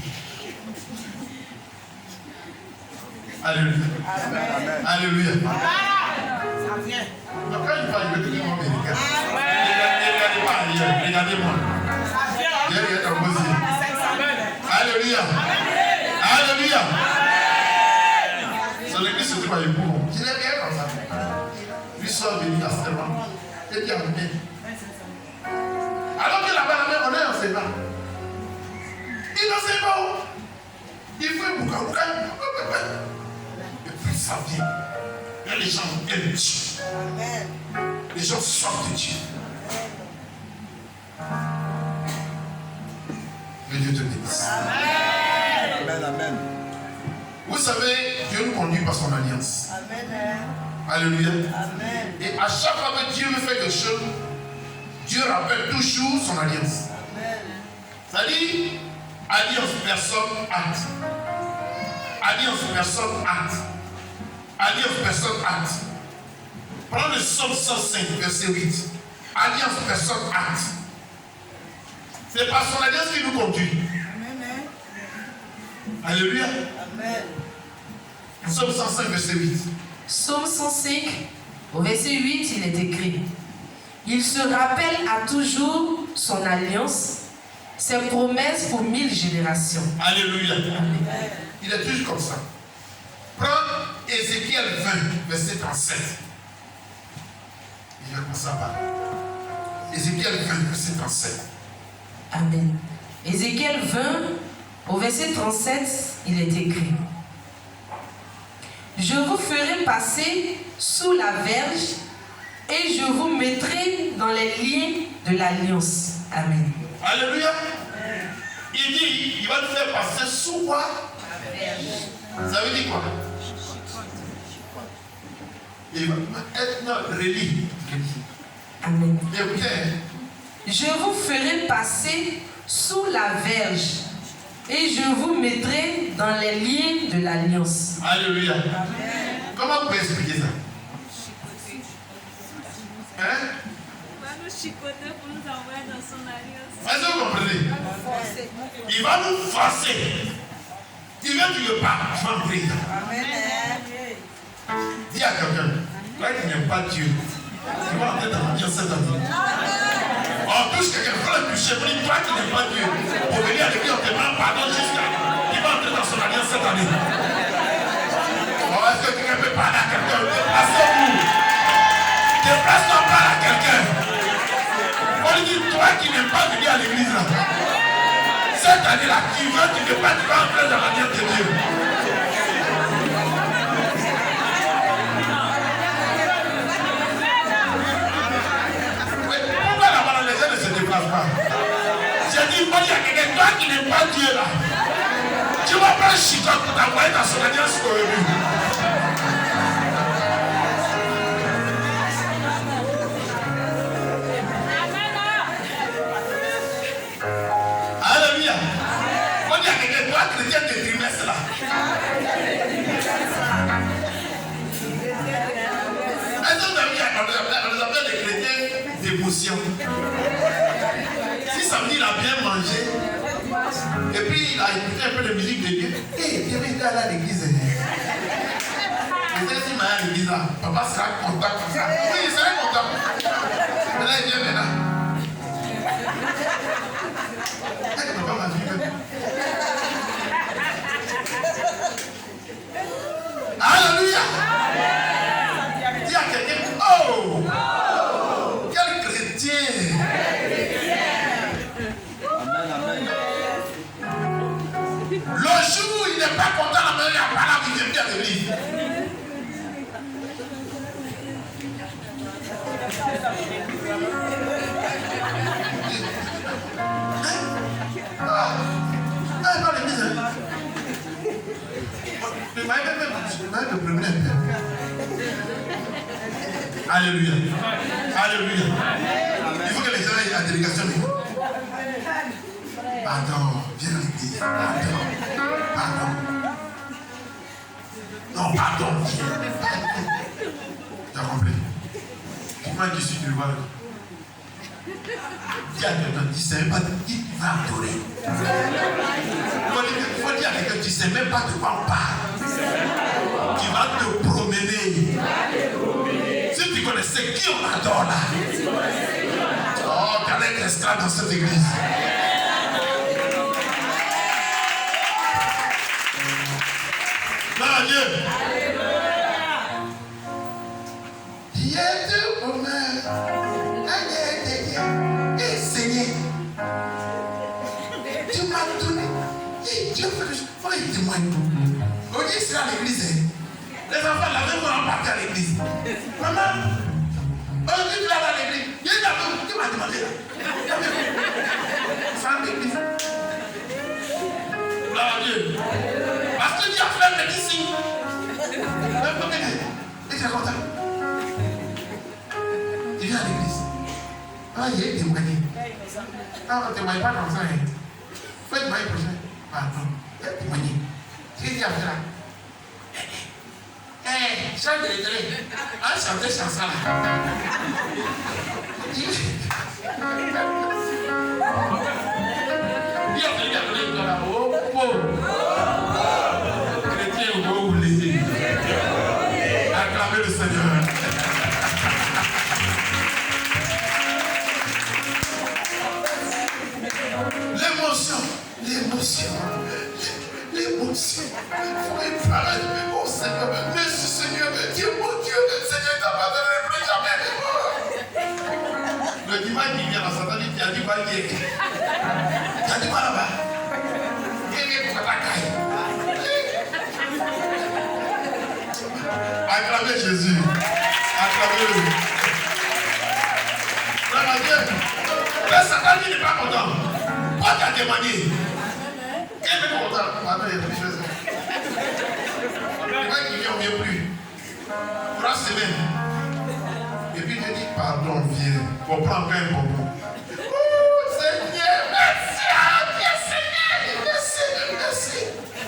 Alléluia. Amen. Alléluia. Ça vient. Donc quand il parle, il veut que tout le monde me regarde. Regardez pas ailleurs, regardez-moi. Ça vient. Derrière ton beau yeux. 500 000. Alléluia. Alléluia. Son église se trouve à Yopougon. Je l'ai bien comme ça. Lui sort béni à serment. Et dit amen. Alors que là-bas, on est enseignant. Il n'enseigne pas où. Il fait bouka. Et puis ça vient. Et les gens aiment Dieu. Amen. Les gens sortent de Dieu. Que Dieu te bénisse. Amen, amen. Vous savez, Dieu nous conduit par son alliance. Amen. Alléluia. Amen. Et à chaque fois que Dieu veut faire quelque chose, Dieu rappelle toujours son alliance. Amen. C'est-à-dire, alliance personne acte. Alliance personne acte. Alliance personne acte. Prends le psaume 105, verset 8. Alliance personne acte. C'est par son alliance qui nous conduit. Amen. Alléluia. Amen. Psaume 105, verset 8. Psaume 105, au verset 8, il est écrit: il se rappelle à toujours son alliance, ses promesses pour 1000 générations. Alléluia. Amen. Il est toujours comme ça. Prends Ézéchiel 20, verset 37. Il va commencer à parler. Ézéchiel 20, verset 37. Amen. Ézéchiel 20, au verset 37, il est écrit: je vous ferai passer sous la verge et je vous mettrai dans les liens de l'alliance. Amen. Alléluia. Il dit, il va te faire passer sous quoi? Ça veut dire quoi? Il va être notre relie. Amen. Écoutez, Je vous ferai passer sous la verge et je vous mettrai dans les liens de l'alliance. alléluia. Amen. Comment vous pouvez expliquer ça? Hein? Il va nous chicoter pour nous envoyer dans son alliance. Est-ce que vous comprenez? Il va nous forcer. Il veut que le pas rentrer. Amen. Dis à quelqu'un, toi qui n'aimes pas Dieu, Tu vas entrer dans la vie cette année. On touche quelqu'un, il faut le toucher. Pour toi qui n'es pas Dieu, pour venir à l'église, on te demande pardon jusqu'à. Il va entrer dans son alliance cette année. Oh, est-ce que quelqu'un peut parler à quelqu'un? Déplacez-vous. Déplace-toi, parle à quelqu'un. On lui dit, toi qui n'es pas venu à l'église là. Cette année-là, tu veux, tu ne veux pas, tu vas entrer dans l'alliance de Dieu. J'ai dit, moi, il y a quelqu'un, toi qui n'es pas Dieu là. Tu vas prendre Chico pour t'envoyer dans son alliance au début. Alléluia. Moi, il y a quelqu'un, toi, chrétien de trimestre là. Est-ce que vous avez vu, on les appelle les chrétiens d'émotion. Si samedi il a bien mangé, et puis il a écouté un peu de musique de Dieu, et il est allé à l'église. Et si il à l'église là, papa sera content comme ça. Oui, il sera content. Mais là, il vient maintenant. Est-ce que papa m'a vu? Alléluia. Dis à quelqu'un, oh! Quel chrétien! Le jour où il n'est pas content, la maison, il a pas là, il vient à l'église. Pas l'église. Je m'avais le premier. Alléluia. Alléluia. Il faut que les gens aient la délégation. Pardon, viens à l'église. Pardon. Pardon. Non, pardon. Tu as compris? Moi qui suis du roi. Dis à quelqu'un, tu ne sais même pas de qui tu vas adorer. Il faut dire à quelqu'un, tu ne sais même pas de quoi on parle. Tu vas te promener. Si tu connaissais qui on adore là. Oh, tu allais être esclave dans cette église. Dans Dieu. Dieu te promet. Et Seigneur, tu m'as donné. Dieu fait que je faut qu'il témoigne. Quand il sera à l'église, les enfants là même vont partir à l'église. Maman, aujourd'hui tu vas à l'église. Il y a une dame qui m'a demandé là. Ça à l'église. Gloire à Dieu. Parce que Dieu a fait un petit signe. Et tu es content. Tu viens à l'église. Ah, il est témoigné. Ah, on ne témoigne pas comme ça. Faut témoigner prochain. Pardon. Il est témoigné. Qu'est-ce qu'il a fait là? Chante de l'Éternel. Ah, chantez chanson là. Il a fait là. Oh, chrétien, vous les. Acclamez le Seigneur. L'émotion. L'émotion. Faut être pareil. Oh Seigneur, merci Seigneur. Dieu mon Dieu, Seigneur, tu n'as pas donné plus jamais. Le dimanche qui vient dans sa tête, tu as dit quoi hier? Tu as dit quoi là-bas? Il vient pour ta caille. Acclamez Jésus. Acclamez-le. Gloire à Dieu. Le Satan n'est pas content. Pourquoi tu as demandé? Quel est content? Pardon, il y a plus de choses. Moi qui viens, on ne vient plus. 3 semaines. Et puis je dis, pardon, viens. On prend encore un bonbon. Oh Seigneur, merci. Dieu Seigneur, merci.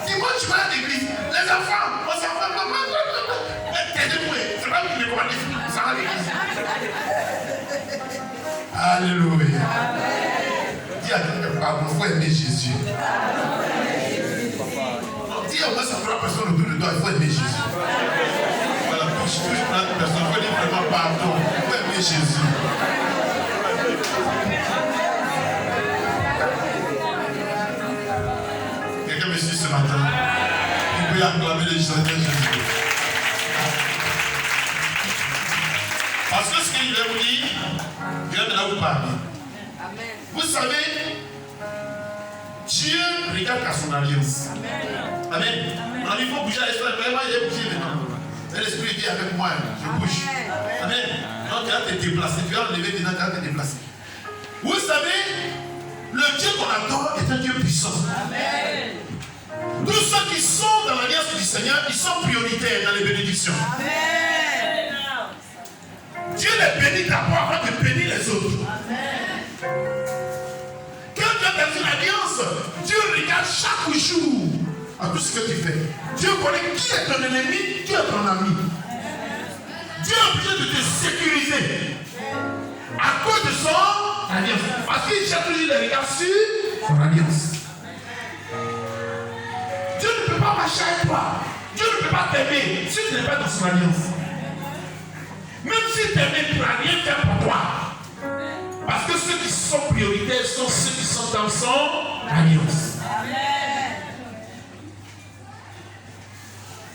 Dis-moi, tu vas à l'église. Les enfants, on s'en va, maman. Aidez-moi. C'est pas vous qui me commandez. Ça va à l'église. Alléluia. Dis à quelqu'un, pardon, il faut aimer Jésus. Dis au moins ça fera personne autour de toi, il faut aimer Jésus. Voilà, touche plein de personnes, il faut dire vraiment pardon, il faut aimer Jésus. Quelqu'un me suit ce matin. Il peut acclamer le Seigneur Jésus. Parce que ce qu'il veut vous dire, je vais maintenant vous parler. Vous savez, Dieu regarde à son alliance. Amen. Alors il faut bouger à l'esprit. Vraiment, il est bougé maintenant. L'esprit vient avec moi, je bouge. Amen. Donc tu vas te déplacer, tu vas lever dedans, tu vas te déplacer. Vous savez, le Dieu qu'on adore est un Dieu puissant. Amen. Tous ceux qui sont dans l'alliance du Seigneur, ils sont prioritaires dans les bénédictions. Amen. Dieu les bénit d'abord avant de bénir les autres. Amen. Quand tu es dans une alliance, Dieu regarde chaque jour à tout ce que tu fais. Dieu connaît qui est ton ennemi, qui est ton ami. Dieu est obligé de te sécuriser à cause de son alliance. Parce qu'il cherche toujours les regards sur son alliance. Dieu ne peut pas marcher avec toi. Dieu ne peut pas t'aimer si tu n'es pas dans son alliance. Même si t'aimes, tu ne vas rien faire pour toi. Parce que ceux qui sont prioritaires sont ceux qui sont dans son alliance. Amen.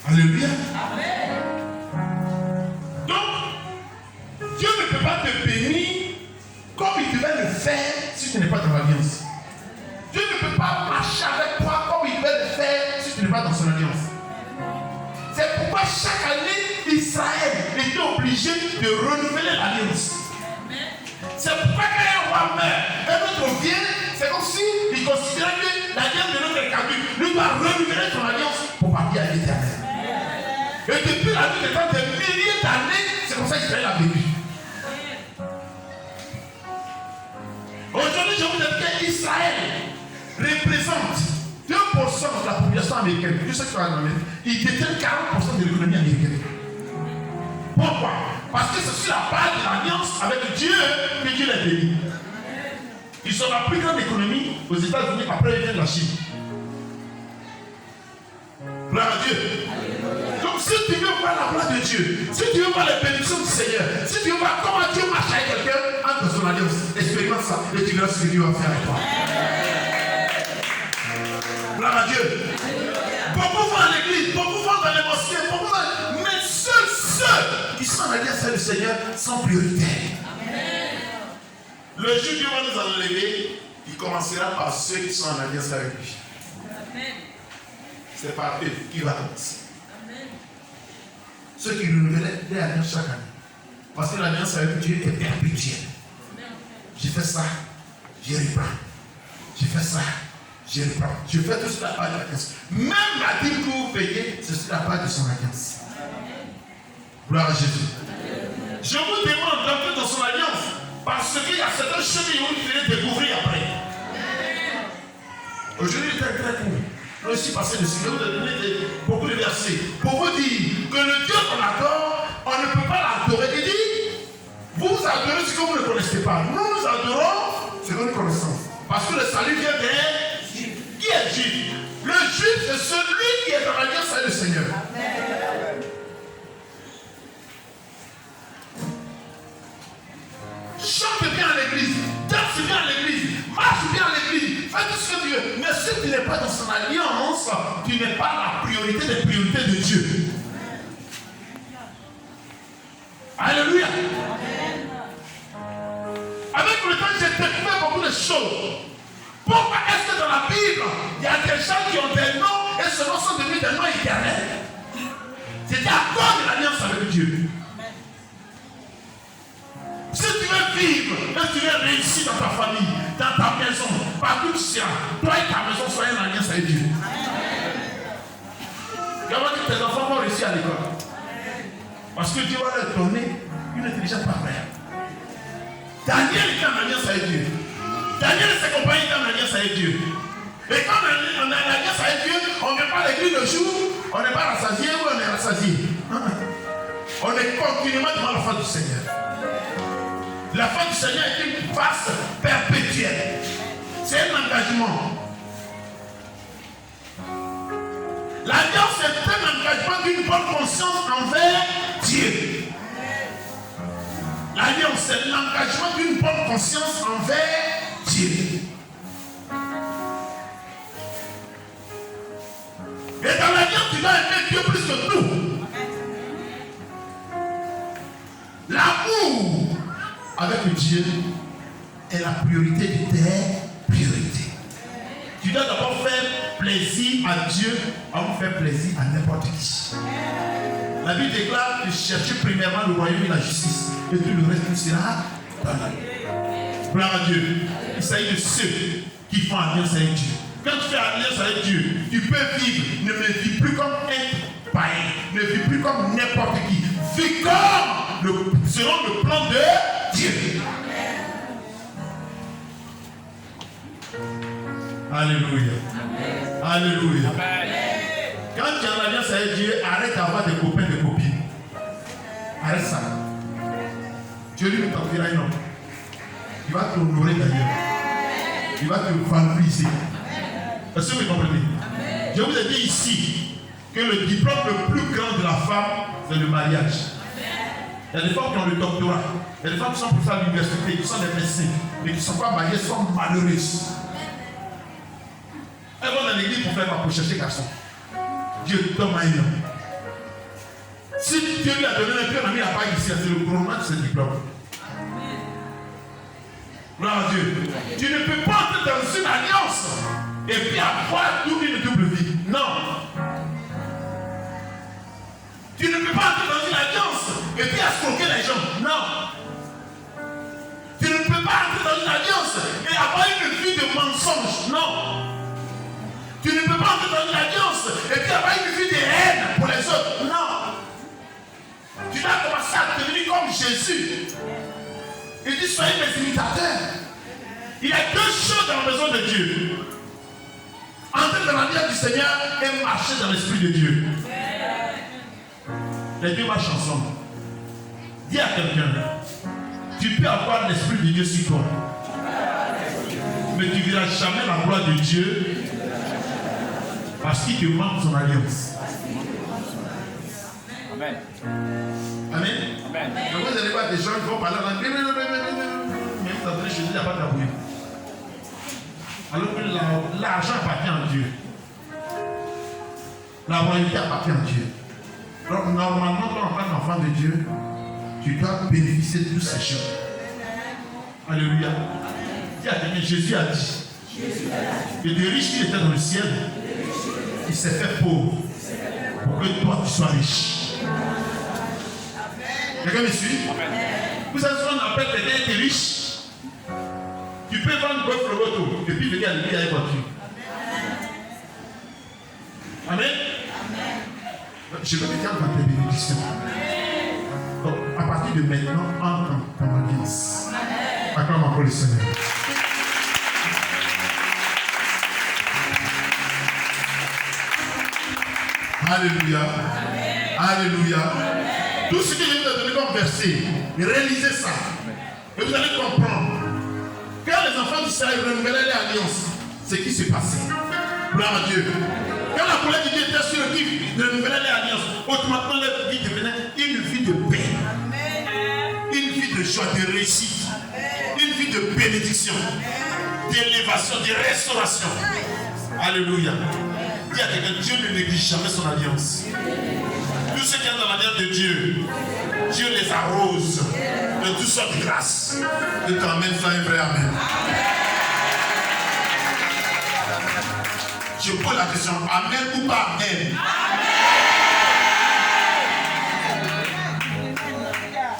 Alléluia. Amen. Donc, Dieu ne peut pas te bénir comme il devait le faire si tu n'es pas dans l'alliance. Dieu ne peut pas marcher avec toi comme il devait le faire si tu n'es pas dans son alliance. C'est pourquoi chaque année, Israël était obligé de renouveler l'alliance. C'est pourquoi quand un roi meurt, un autre vient, c'est comme s'il considérait que l'alliance de notre caduc, lui doit renouveler son alliance pour partir à l'éternel. Et depuis la nuit des temps, des milliers d'années, c'est comme ça qu'Israël a vécu. Aujourd'hui, je vous dis qu'Israël représente 2% de la population américaine. Tout ce qui va donner, il détient 40% de l'économie américaine. Pourquoi? Parce que c'est sur la base de l'alliance avec Dieu que Dieu les bénit. Ils sont la plus grande économie aux États-Unis, après ils viennent la Chine. Gloire à Dieu. Donc si tu veux voir la gloire de Dieu, si tu veux voir les bénédictions du Seigneur, si tu veux voir comment Dieu marche avec quelqu'un, entre dans son alliance, expérimente ça et tu verras ce que Dieu va faire avec toi. Gloire à Dieu. Beaucoup vont à l'église, beaucoup vont dans les mosquées, beaucoup vont... mais seuls ceux qui sont en alliance avec le Seigneur sont prioritaires. Amen. Le jour où Dieu va nous enlever, il commencera par ceux qui sont en alliance avec lui. Amen. C'est par eux qu'il va commencer. Amen. Ceux qui renouvellent l'alliance chaque année. Parce que l'alliance avec Dieu est perpétuelle. J'ai fait ça, j'y reprends. J'ai fait ça. Je reprends. Je fais tout sur la base de l'alliance. Même la dîme que vous payez, c'est sur la base de son alliance. Gloire à Jésus. Je vous demande d'entrer dans son alliance parce qu'il y a certaines choses que vous devez découvrir après. Aujourd'hui, il était très court. Je suis passé dessus. Je vais vous donner beaucoup de versets pour vous dire que le Dieu qu'on adore, on ne peut pas l'adorer. Il dit, vous adorez ce que vous ne connaissez pas. Nous adorons ce que nous connaissons. Parce que le salut vient des... Qui est juif? Le juif, c'est celui qui est dans l'alliance avec le Seigneur. Amen. Chante bien à l'église, danse bien à l'église, marche bien à l'église, fais tout ce que tu veux. Mais si tu n'es pas dans son alliance, tu n'es pas la priorité des priorités de Dieu. Alléluia. Amen. Avec le temps, j'ai découvert beaucoup de choses. Pourquoi est-ce que dans la Bible, il y a des gens qui ont des noms et ce nom sont devenus des noms éternels? C'était à cause de l'alliance avec Dieu. Si tu veux vivre, et tu veux réussir dans ta famille, dans ta maison, partout où tu seras, toi et ta maison soyez en alliance avec Dieu. Il y a que tes enfants vont réussir à l'école. Parce que Dieu va leur donner une intelligence parfaite. Daniel était en alliance avec Dieu. Daniel et ses compagnons étaient en alliance avec Dieu. Et quand on est en alliance avec Dieu, on ne vient pas à l'église le jour, on n'est pas rassasié ou on est rassasié. On est continuellement devant la face du Seigneur. La face du Seigneur est une face perpétuelle. C'est un engagement. L'alliance est un engagement d'une bonne conscience envers Dieu. La L'alliance, c'est l'engagement d'une bonne conscience envers Dieu. Et dans l'alliance, tu dois aimer Dieu plus que tout. L'amour avec Dieu est la priorité de tes priorités. Tu dois d'abord faire plaisir à Dieu avant de faire plaisir à n'importe qui. La Bible déclare de chercher premièrement le royaume et la justice, et tout le reste tout sera donné. Gloire à Dieu. Il s'agit de ceux qui font alliance avec Dieu. Quand tu fais alliance avec Dieu, tu peux vivre, ne vis plus comme un païen, ne vis plus comme n'importe qui. Vis comme selon le plan de Dieu. Alléluia. Alléluia. Quand tu es en alliance avec Dieu, arrête d'avoir des copains, des copines. Arrête ça. Dieu lui t'enverra un homme. Il va t'honorer d'ailleurs. Il va te valoriser. Est-ce que vous comprenez? Je vous ai dit ici que le diplôme le plus grand de la femme, c'est le mariage. Il y a des femmes qui ont le doctorat. Il y a des femmes qui sont pour faire l'université, qui sont des médecins, mais qui ne sont pas mariées, sont malheureuses. Elles vont dans l'église pour faire pour chercher garçon. Dieu donne un homme. Si Dieu lui a donné un peu, il n'a pas ici, c'est le gouvernement de ce diplôme. Gloire à Dieu. Tu ne peux pas entrer dans une alliance et puis avoir une double vie. Non. Tu ne peux pas entrer dans une alliance et puis escroquer les gens. Non. Tu ne peux pas entrer dans une alliance et avoir une vie de mensonge. Non. Tu ne peux pas entrer dans une alliance et puis avoir une vie de haine pour les autres. Non. Tu dois commencer à devenir comme Jésus. Il dit soyez mes imitateurs. Il y a deux choses dans la maison de Dieu. Entrer dans la vie du Seigneur et marcher dans l'esprit de Dieu. Les deux marchent ensemble. Dis à quelqu'un, tu peux avoir l'esprit de Dieu sur toi, mais tu ne verras jamais la gloire de Dieu parce qu'il te manque son alliance. Amen. Amen. Amen. Donc vous allez voir des gens qui vont parler en anglais, mais vous avez Jésus, il n'y a pas de bruit. Alors que l'argent appartient à Dieu. La royauté appartient à Dieu. Donc normalement, quand on parle d'enfant de Dieu, tu dois bénéficier de tous ces choses. Alléluia. Dis à quelqu'un, Jésus a dit que des riches qui étaient dans le ciel, il s'est fait pauvre pour que toi tu sois riche. Quelqu'un me suit? Vous savez ce qu'on appelle quelqu'un qui est riche? Tu peux vendre une coffre auto et puis venir à l'église avec voiture. Amen. Je vais te dire dans tes bénédictions. Donc, à partir de maintenant, entre dans ton alliance. Acclame encore le Seigneur. Alléluia. Alléluia. Tout ce que je vous ai donné comme verset, réalisez ça. Et vous allez comprendre. Quand les enfants d'Israël renouvelaient l'alliance, ce qui s'est passé. Gloire à Dieu. Quand la colère de Dieu était sur eux qui renouvelaient l'alliance, automatiquement leur vie devenait une vie de paix. Une vie de joie, de réussite. Une vie de bénédiction, d'élévation, de restauration. Alléluia. Dis à quelqu'un, Dieu ne néglige jamais son alliance. Tous ceux qui sont dans l'alliance de Dieu, Dieu les arrose de toutes sortes de grâces. Et t'emmène ça un vrai amen. Je pose la question, amen ou pas amen?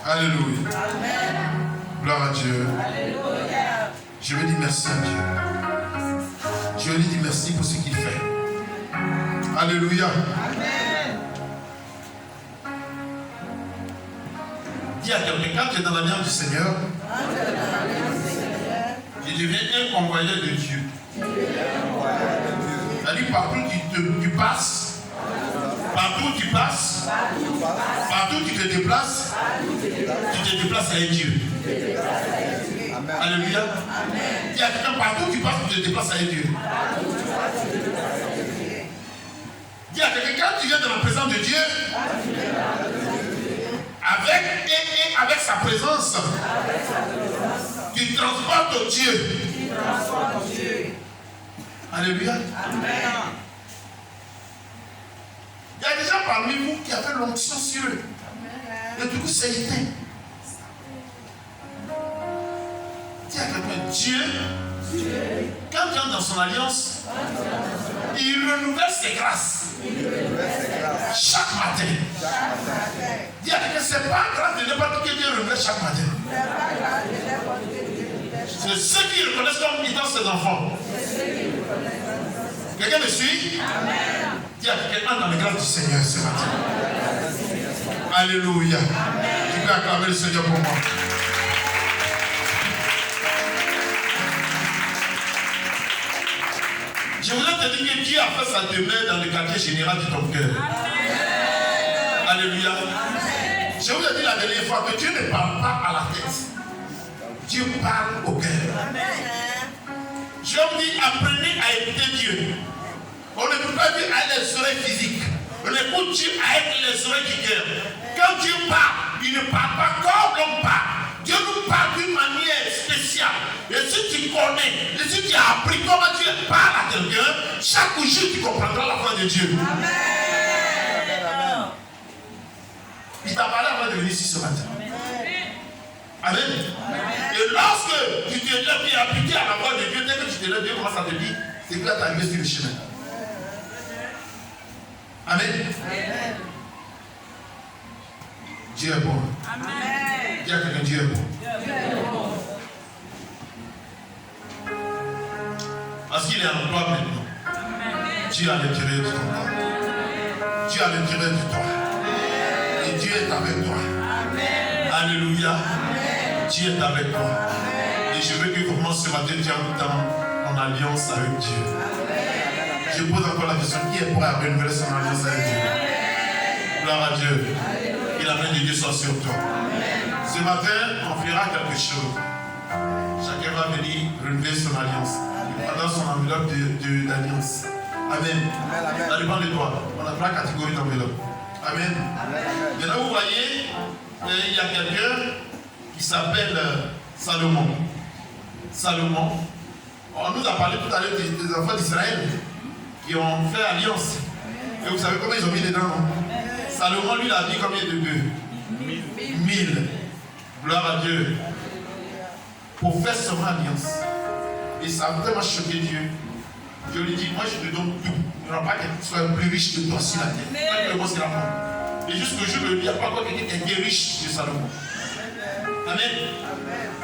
Alléluia. Gloire à Dieu. Je veux dire merci à Dieu. Je lui dis merci pour ce qu'il fait. Alléluia. Dis à quelqu'un, quand tu es dans l'alliance du Seigneur, tu deviens un convoyeur de Dieu. C'est-à-dire partout tu passes, partout tu passes, partout tu te déplaces avec Dieu. Alléluia. Dis à quelqu'un, partout tu passes, tu te déplaces avec Dieu. Dis à quelqu'un, quand tu viens dans la présence de Dieu, avec sa présence. Qui transporte Dieu. Alléluia. Amen. Il y a des gens parmi vous qui avaient l'onction sur eux. Et du coup, c'est éteint. Dis à quelqu'un, Dieu, quand il entre dans son alliance, il renouvelle ses grâces. Chaque matin. Dis à quelqu'un, c'est pas grâce de n'importe qui Dieu renouvelle chaque matin. C'est ceux qui reconnaissent comme étant ses enfants. Quelqu'un me suit? Amen. Dis à quelqu'un, entre dans les grâces du Seigneur ce matin. Alléluia. Tu peux acclamer le Seigneur pour moi. Je voudrais te dire que Dieu a fait sa demeure dans le quartier général de ton cœur. Amen. Alléluia. Amen. Je vous ai dit la dernière fois que Dieu ne parle pas à la tête. Dieu parle au cœur. Amen. Je vous dis, apprenez à écouter Dieu. On ne peut pas dire avec les oreilles physiques. On écoute Dieu avec les oreilles du cœur. Quand Dieu parle, il ne parle pas comme l'homme parle. Dieu nous parle d'une manière spéciale. Et si tu connais, et si tu as appris comment Dieu parle à quelqu'un, chaque jour tu comprendras la voix de Dieu. Amen. Il t'a parlé avant de venir ici ce matin. Amen. Et lorsque tu te lèves et appliqué à la voix de Dieu, dès que tu te lèves, Dieu commence à te dire, c'est que là tu es arrivé sur le chemin. Amen. Amen. Dieu est bon. Amen. Dis à quelqu'un, Dieu est bon. Parce qu'il est en toi maintenant. Amen. Dieu a l'intérêt de ton corps. Dieu a l'intérêt de toi. Et Dieu est avec toi. Amen. Alléluia. Amen. Dieu est avec toi. Amen. Et je veux que vraiment ce matin tu entres dans ton alliance avec Dieu. Amen. Je pose encore la question, qui est prêt à renouveler son alliance avec Dieu? Amen. Gloire à Dieu. Que la main de Dieu soit sur toi. Amen. Ce matin, on fera quelque chose. Chacun va venir renouveler son alliance. Pendant son enveloppe d'alliance. Amen. Amen. Ça dépend de toi. On a plein de catégories d'enveloppe. Amen. Amen. Maintenant, vous voyez, il y a quelqu'un qui s'appelle Salomon. Salomon. On nous a parlé tout à l'heure des enfants d'Israël qui ont fait alliance. Et vous savez comment ils ont mis dedans, non? Salomon, lui, il a dit combien de bœufs? 1000. Gloire à Dieu. Pour faire son alliance. Et ça a vraiment choqué Dieu. Je lui dis, moi je te donne tout. Il n'y aura pas quelqu'un qui soit plus riche que toi sur la terre. Pas que le mot c'est la mort. Et jusqu'au jour où il n'y a pas encore quelqu'un qui est riche de Salomon. Amen.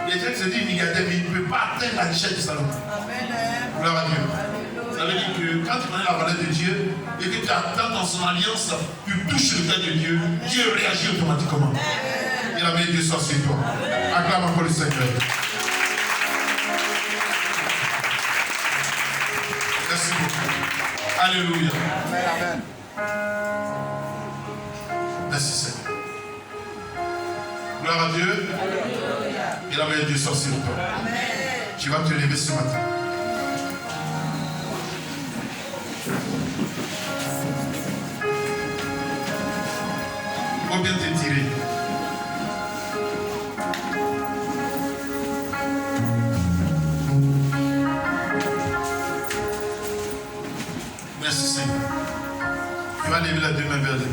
Les gens se disent milliardaire, mais il ne peut pas atteindre la richesse de Salomon. Gloire à Dieu. Ça veut dire que quand tu connais la valeur de Dieu et que tu attends dans son alliance, tu touches le cœur de Dieu, Dieu réagit automatiquement. Et la main de Dieu soit sur toi. Acclame encore le Seigneur. Merci beaucoup. Alléluia. Amen. Merci Seigneur. Gloire à Dieu. Alléluia. Et la main de Dieu soit sur toi. Amen. Tu vas te lever ce matin. Faut bien t'étirer. Merci Seigneur. Tu vas lever la deux mains vers Dieu.